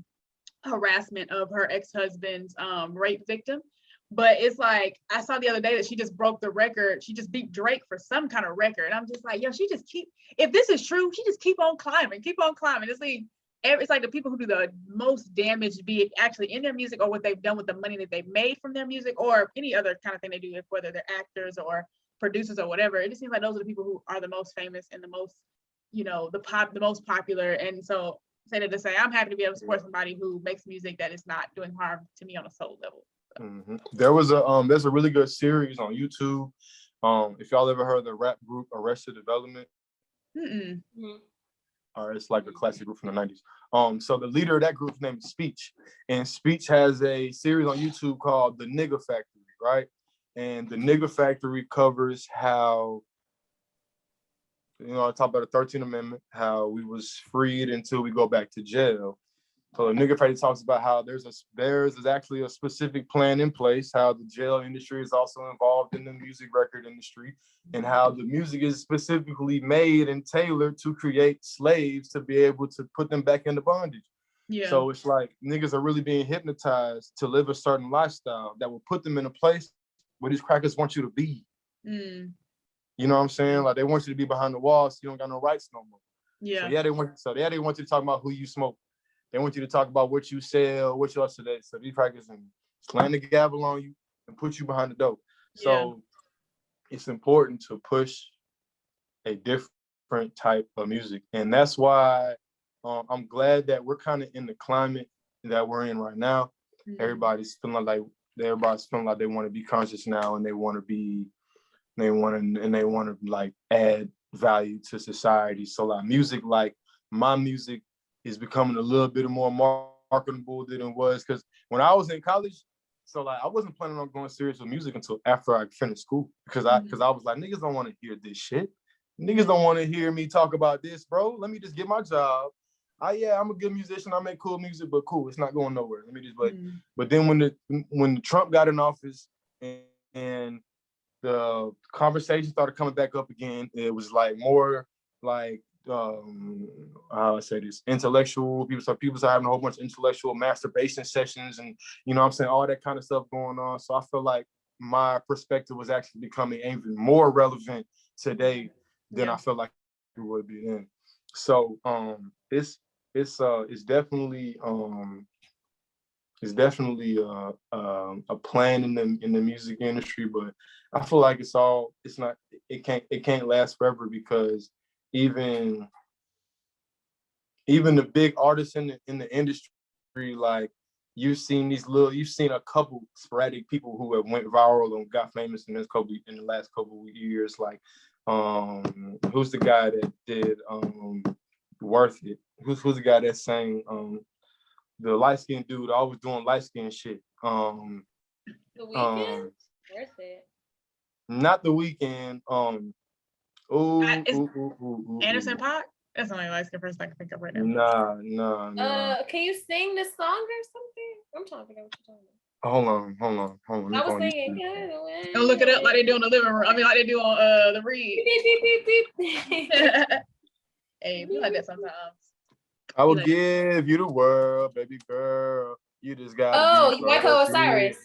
harassment of her ex-husband's rape victim. But it's like, I saw the other day that she just broke the record. She just beat Drake for some kind of record. And I'm just like, yo, if this is true, she just keep on climbing. It's like the people who do the most damage, be it actually in their music or what they've done with the money that they've made from their music or any other kind of thing they do, whether they're actors or producers or whatever. It just seems like those are the people who are the most famous and the most, you know, the most popular. And so I'm happy to be able to support somebody who makes music that is not doing harm to me on a soul level. So. There's a really good series on YouTube. If y'all ever heard of the rap group Arrested Development, it's like a classic group from the 90s. So the leader of that group's name is Speech, and Speech has a series on YouTube called The Nigga Factory, right? And The Nigga Factory covers how, you know, I talk about the 13th Amendment, how we was freed until we go back to jail. So the Nigga Factory talks about how there's actually a specific plan in place, how the jail industry is also involved in the music record industry, and how the music is specifically made and tailored to create slaves to be able to put them back into bondage. So it's like niggas are really being hypnotized to live a certain lifestyle that will put them in a place where these crackers want you to be. You know what I'm saying? Like they want you to be behind the wall, so you don't got no rights no more. So they want you to talk about who you smoke. They want you to talk about what you sell, what you are today. So these crackers and slam the gavel on you and put you behind the dope. So it's important to push a different type of music. And that's why I'm glad that we're kind of in the climate that we're in right now. Everybody's feeling like they want to be conscious now, and they want to like add value to society. So like music, like my music is becoming a little bit more marketable than it was, because when I was in college, so like I wasn't planning on going serious with music until after I finished school, because I was like, niggas don't want to hear this shit. Niggas don't want to hear me talk about this, bro. Let me just get my job. I'm a good musician. I make cool music, but cool, it's not going nowhere. Let me just But then when Trump got in office and the conversation started coming back up again. It was like more like how I say this, intellectual people start having a whole bunch of intellectual masturbation sessions, and you know what I'm saying, all that kind of stuff going on. So I feel like my perspective was actually becoming even more relevant today than I feel like it would be then. So it's definitely a plan in the music industry, but I feel like it can't last forever, because even the big artists in the industry, like you've seen a couple sporadic people who have went viral and got famous in the last couple of years, like who's the guy that did Worth It? Who's the guy that sang the light-skinned dude always doing light-skinned shit? The Weeknd? Worth It. Not The Weeknd. Anderson .Paak? That's the only light-skinned person I can think of right now. Nah. Can you sing this song or something? I'm trying to figure out what you're talking about. Hold on. I was singing. Don't look it up like they do in the living room. I mean, like they do on the read. Hey, we like that sometimes. I will give you the world, baby girl. You just got. Michael Osiris.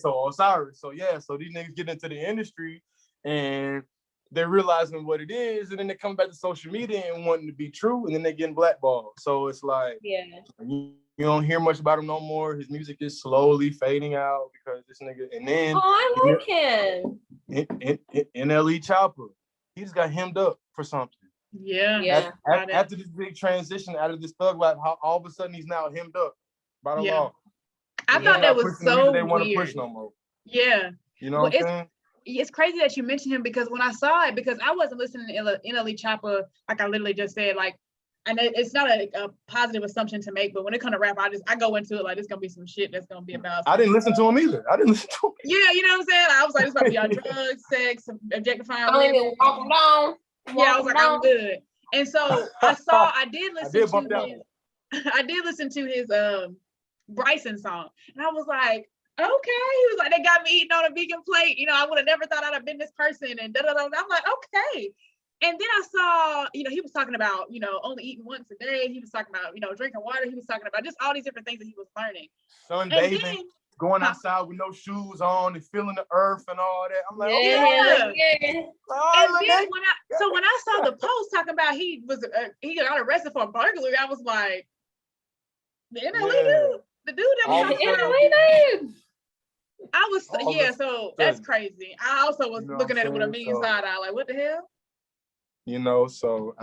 So Osiris. So these niggas get into the industry and they're realizing what it is, and then they come back to social media and wanting to be true, and then they're getting blackballed. So it's like, you don't hear much about him no more. His music is slowly fading out because this nigga. And then I like him. NLE Chopper, he just got hemmed up for something. Yeah. After this big transition out of this thug life, how all of a sudden he's now hemmed up by the law. I thought that was so they want to weird. push no more. Yeah. You know what I'm saying? It's crazy that you mentioned him, because when I saw it, because I wasn't listening to NLE Choppa, like I literally just said, like, and it's not a positive assumption to make, but when it comes to rap, I go into it like it's gonna be some shit that's gonna be about. I didn't listen to him either. Yeah, you know what I'm saying? I was like, this about to be on drugs, sex, objectifying women. Walk them down. Yeah, I was like, I'm good. And so I did listen to his Bryson song, and I was like, okay. He was like, they got me eating on a vegan plate. You know, I would have never thought I'd have been this person, and da-da-da. I'm like, okay. And then I saw, he was talking about, only eating once a day. He was talking about, drinking water. He was talking about just all these different things that he was learning. Sunbathing, going outside with no shoes on and feeling the earth and all that. I'm like, yeah. And then when I saw the post talking about he got arrested for a burglary, I was like, the NLE dude, the dude that was the NLE dude. I was so that's crazy. I also was looking at it with a mean side eye, like, what the hell? So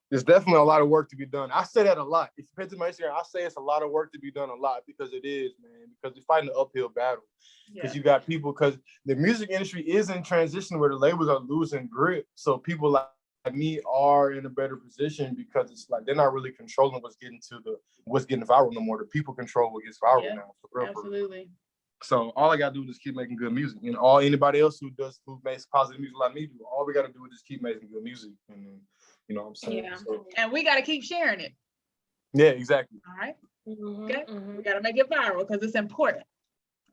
there's definitely a lot of work to be done. I say that a lot. If you pay attention to my Instagram, I say it's a lot of work to be done a lot, because it is, man, because you're fighting an uphill battle. Because you got people, because the music industry is in transition where the labels are losing grip. So people like me are in a better position, because it's like they're not really controlling what's getting viral no more. The people control what gets viral now. For real. Absolutely. So all I gotta do is just keep making good music. All anybody else who makes positive music like me do, all we gotta do is just keep making good music. And you know what I'm saying? Yeah. So, and we gotta keep sharing it. Yeah, exactly. All right. Okay. We gotta make it viral because it's important.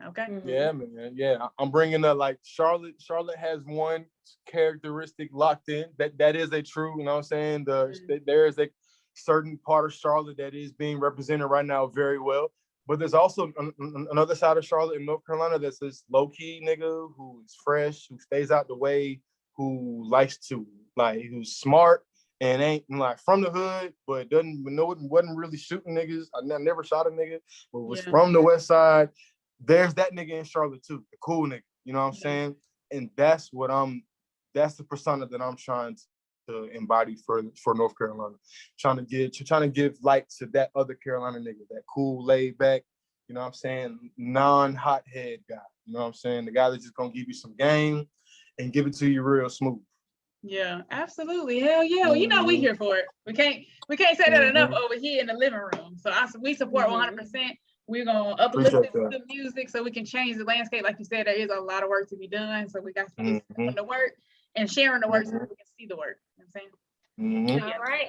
Okay. Yeah, man. Yeah, I'm bringing up like Charlotte. Charlotte has one characteristic locked in. That is a true. You know what I'm saying? There is a certain part of Charlotte that is being represented right now very well. But there's also another side of Charlotte in North Carolina that's this low-key nigga who's fresh, who stays out the way, who likes to, like, who's smart and ain't like from the hood, but wasn't really shooting niggas. I never shot a nigga, but was from the West Side. There's that nigga in Charlotte too, the cool nigga. You know what I'm saying? And that's the persona that I'm trying to embody for North Carolina. Trying to give light to that other Carolina nigga, that cool, laid back, you know what I'm saying, non-hothead guy. You know what I'm saying? The guy that's just gonna give you some game and give it to you real smooth. Yeah, absolutely. Hell yeah. Well, we here for it. We can't say that enough over here in the living room. So we support 100%. We're gonna uplift the music so we can change the landscape. Like you said, there is a lot of work to be done. So we got to keep doing the work and sharing the work so we can see the work. You know what I'm saying? All right.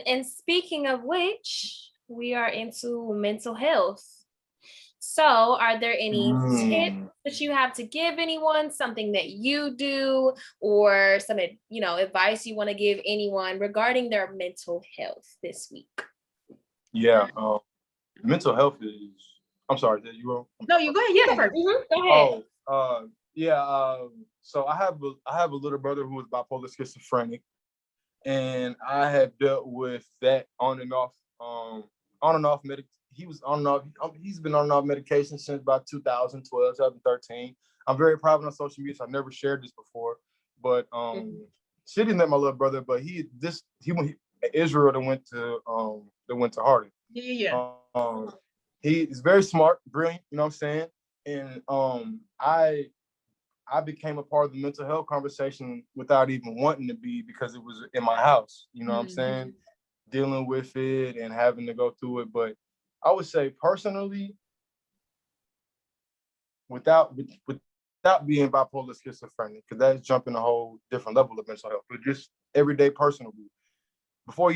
And speaking of which, we are into mental health. So are there any tips that you have to give anyone, something that you do, or some, advice you want to give anyone regarding their mental health this week? Yeah. Mental health is, I'm sorry, did you wrong? No, you go ahead. Yeah, first. Go ahead. Yeah. So I have a little brother who is bipolar schizophrenic, and I have dealt with that on and off he's been on and off medication since about 2012, 2013. I'm very private on social media, so I've never shared this before. But she didn't let my little brother, but he went Israel that went to Harvard. Yeah. He is very smart, brilliant, you know what I'm saying? And I became a part of the mental health conversation without even wanting to be, because it was in my house, you know what I'm saying? Dealing with it and having to go through it. But I would say personally, without being bipolar schizophrenic, because that's jumping a whole different level of mental health, but just everyday personally. Before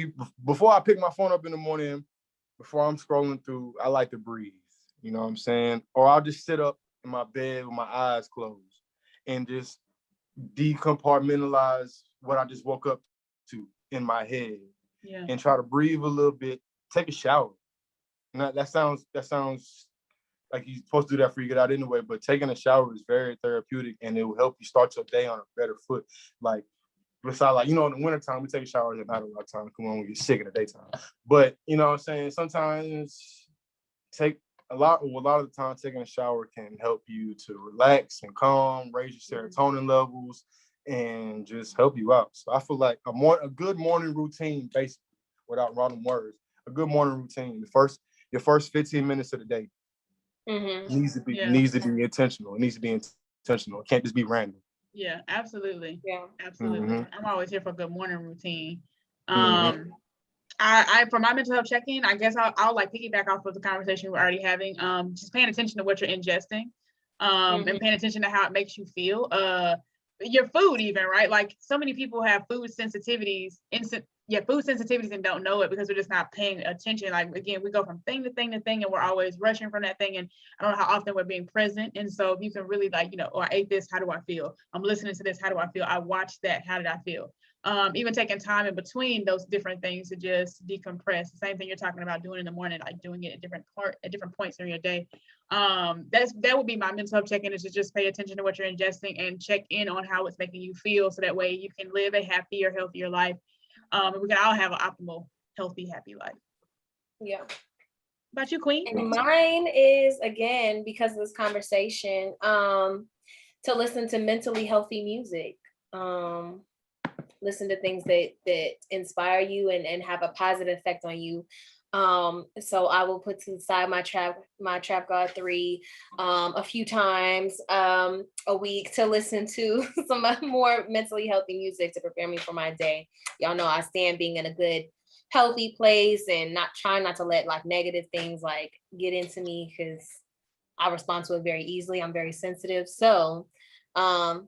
I pick my phone up in the morning, before I'm scrolling through, I like to breathe, you know what I'm saying? Or I'll just sit up in my bed with my eyes closed and just decompartmentalize what I just woke up to in my head. Yeah. And try to breathe a little bit, take a shower. Now, that sounds like you're supposed to do that before you get out anyway, but taking a shower is very therapeutic, and it will help you start your day on a better foot. Like, besides, in the wintertime, we take a shower at night a lot of time. Come on, we get sick in the daytime. But, you know what I'm saying? Sometimes a lot of the time, taking a shower can help you to relax and calm, raise your serotonin levels, and just help you out. So I feel like a good morning routine, basically, without wrong words, a good morning routine. Your first 15 minutes of the day needs to be intentional. It needs to be intentional. It can't just be random. Yeah, absolutely. Yeah, absolutely. I'm always here for a good morning routine. I for my mental health check-in, I guess I'll like piggyback off of the conversation we're already having. Just paying attention to what you're ingesting, and paying attention to how it makes you feel. Your food even, right? Like, so many people have food sensitivities and don't know it because they're just not paying attention. Like, again, we go from thing to thing to thing, and we're always rushing from that thing, and I don't know how often we're being present. And so if you can really, like, I ate this, how do I feel? I'm listening to this, how do I feel? I watched that, how did I feel? Even taking time in between those different things to just decompress. The same thing you're talking about doing in the morning, like doing it at different points in your day. That would be my mental health check-in, is to just pay attention to what you're ingesting and check in on how it's making you feel, so that way you can live a happier, healthier life. And we can all have an optimal, healthy, happy life. Yeah. About you, Queen? And mine is, again, because of this conversation, to listen to mentally healthy music. Listen to things that inspire you and have a positive effect on you. So I will put to the side my Trap God 3 a few times a week to listen to some more mentally healthy music to prepare me for my day. Y'all know I stand being in a good, healthy place and trying not to let like negative things like get into me, because I respond to it very easily. I'm very sensitive. So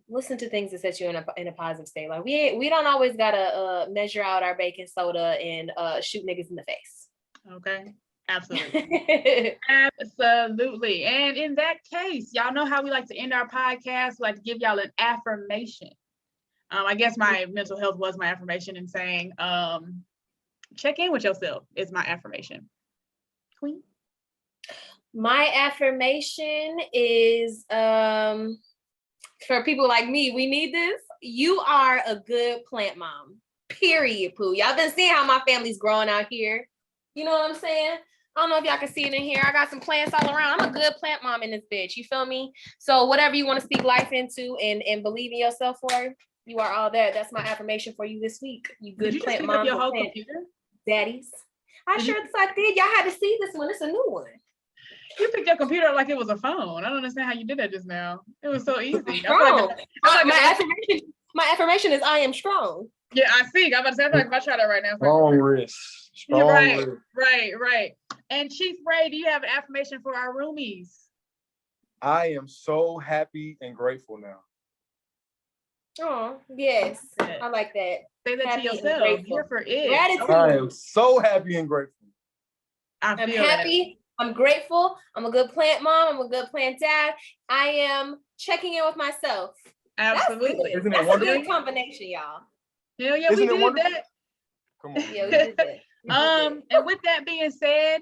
listen to things that set you in a positive state. Like, we don't always gotta measure out our baking soda and shoot niggas in the face. Okay. Absolutely. Absolutely. And in that case, y'all know how we like to end our podcast. We like to give y'all an affirmation. I guess my mental health was my affirmation, in saying check in with yourself is my affirmation. Queen? My affirmation is for people like me, we need this. You are a good plant mom. Period, Pooh. Y'all been seeing how my family's growing out here. You know what I'm saying? I don't know if y'all can see it in here. I got some plants all around. I'm a good plant mom in this bitch. You feel me? So whatever you want to speak life into and believe in yourself for, you are all there. That's my affirmation for you this week. You good plant mom. Your whole computer? Daddies. I sure did. Y'all had to see this one. It's a new one. You picked your computer up like it was a phone. I don't understand how you did that just now. It was so easy. My affirmation is I am strong. Yeah, I see. I'm about to say, I feel like if I try that right now. Strong wrist. Right. And Chief Raye, do you have an affirmation for our roomies? I am so happy and grateful now. Oh, yes. I like that. Say that to yourself. Here for it. Gratitude. I am so happy and grateful. I'm happy I'm grateful. I'm a good plant mom. I'm a good plant dad. I am checking in with myself. Absolutely. That's a good combination, y'all. Hell yeah, we did that. Come on. Yeah, we did that. And with that being said,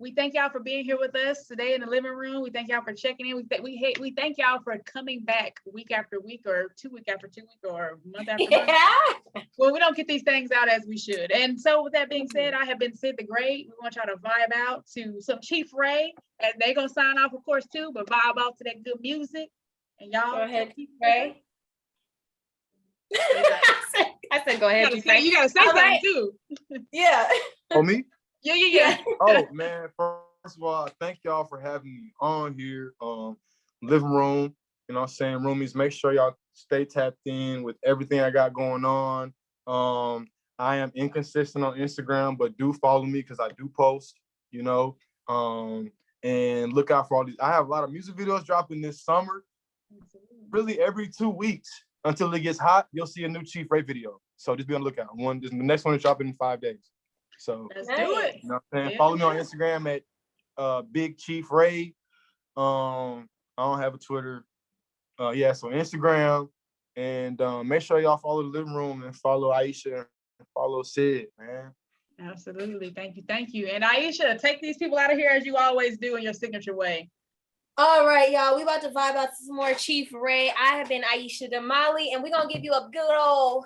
we thank y'all for being here with us today in the living room. We thank y'all for checking in. We thank y'all for coming back week after week, or 2 week after 2 week, or month after month. Well, we don't get these things out as we should. And so with that being said, I have been Sid the Great. We want y'all to vibe out to some Chief Raye, and they gonna sign off, of course, too, but vibe out to that good music. And y'all go ahead, Chief Raye. I said go ahead. You gotta say something too. Yeah. Oh, me? Yeah. Oh man, first of all, thank y'all for having me on here. Living room, you know what I'm saying, roomies, make sure y'all stay tapped in with everything I got going on. I am inconsistent on Instagram, but do follow me because I do post, you know. And look out for all these. I have a lot of music videos dropping this summer. Really every 2 weeks until it gets hot, you'll see a new Chief Raye video. So just be on the lookout. The next one is dropping in 5 days. So let's do it. You know what I'm saying? Follow me on Instagram at Big Chief Raye. I don't have a Twitter. So Instagram, and make sure y'all follow the living room and follow Aisha and follow Sid, man. Absolutely. Thank you. And Aisha, take these people out of here as you always do in your signature way. All right, y'all. We about to vibe out to some more Chief Raye. I have been Aisha Damali, and we're gonna give you a good old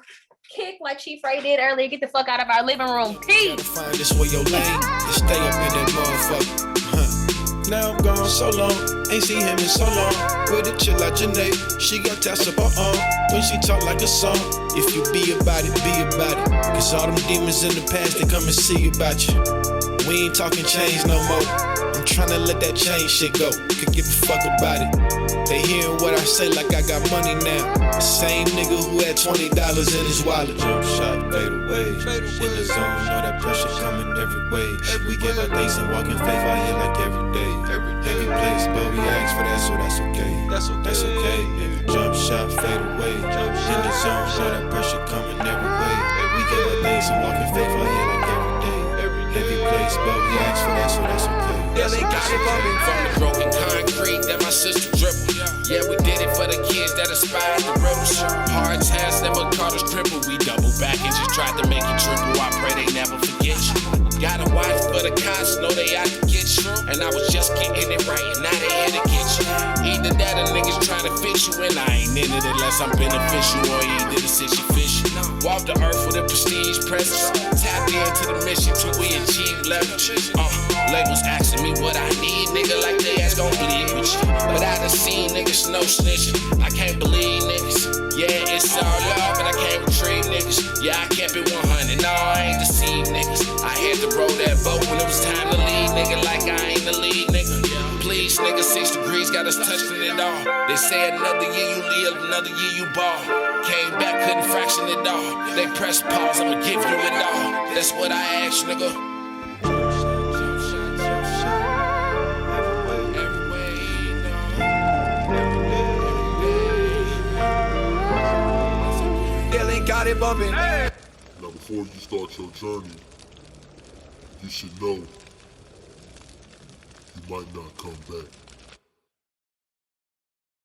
kick like Chief Raye did earlier. Get the fuck out of our living room. Peace. Gotta find this way your lane and stay up in that motherfucker. Now I'm gone so long, ain't seen him in so long. With it chill out Janae, she got tats up her arm when she talk like a song. If you be about it, be about it. Cause all them demons in the past, they come and see about you. We ain't talking change no more. I'm tryna let that change shit go. Could give a fuck about it. They hearing what I say like I got money now. The same nigga who had $20 in his wallet. Jump shot, fade away. In the zone, know that pressure coming every way. We give our thanks and walk in faith out here like every day. Every place, but we ask for that, so that's okay. That's okay. Jump shot, fade away. In the zone, know that pressure coming every way. We give our thanks and walk in faith out here like every day. Every place, but we ask for that, so that's okay. Yeah, they got it bumping from the broken concrete that my sister dribbled. Yeah, we did it for the kids that aspired to riddles. Hard times never caught us crippled. We double back and just tried to make it triple. I pray they never forget you. Gotta watch for the cops, know they out to get you. And I was just getting it right, and now they here to get you. Either that or niggas trying to fit you, and I ain't in it unless I'm beneficial, or either the shit you fish. Walk the earth with a prestige presence. Tap into the mission till we achieve leverage. Labels asking me what I need, nigga, like they ass gon' bleed with you. But I done seen niggas no snitching. I can't believe niggas. Yeah, it's all love, but I can't retrieve niggas. Yeah, I kept it 100. No, I ain't deceived niggas. I had to roll that boat when it was time to leave, nigga, like I ain't the lead, nigga. Please, nigga, 6 degrees got us touching it all. They say another year you live, another year you ball. Came back, couldn't fraction it all. They press pause, I'ma give you it all. That's what I asked, nigga. Got it bumping. Now, before you start your journey, you should know you might not come back.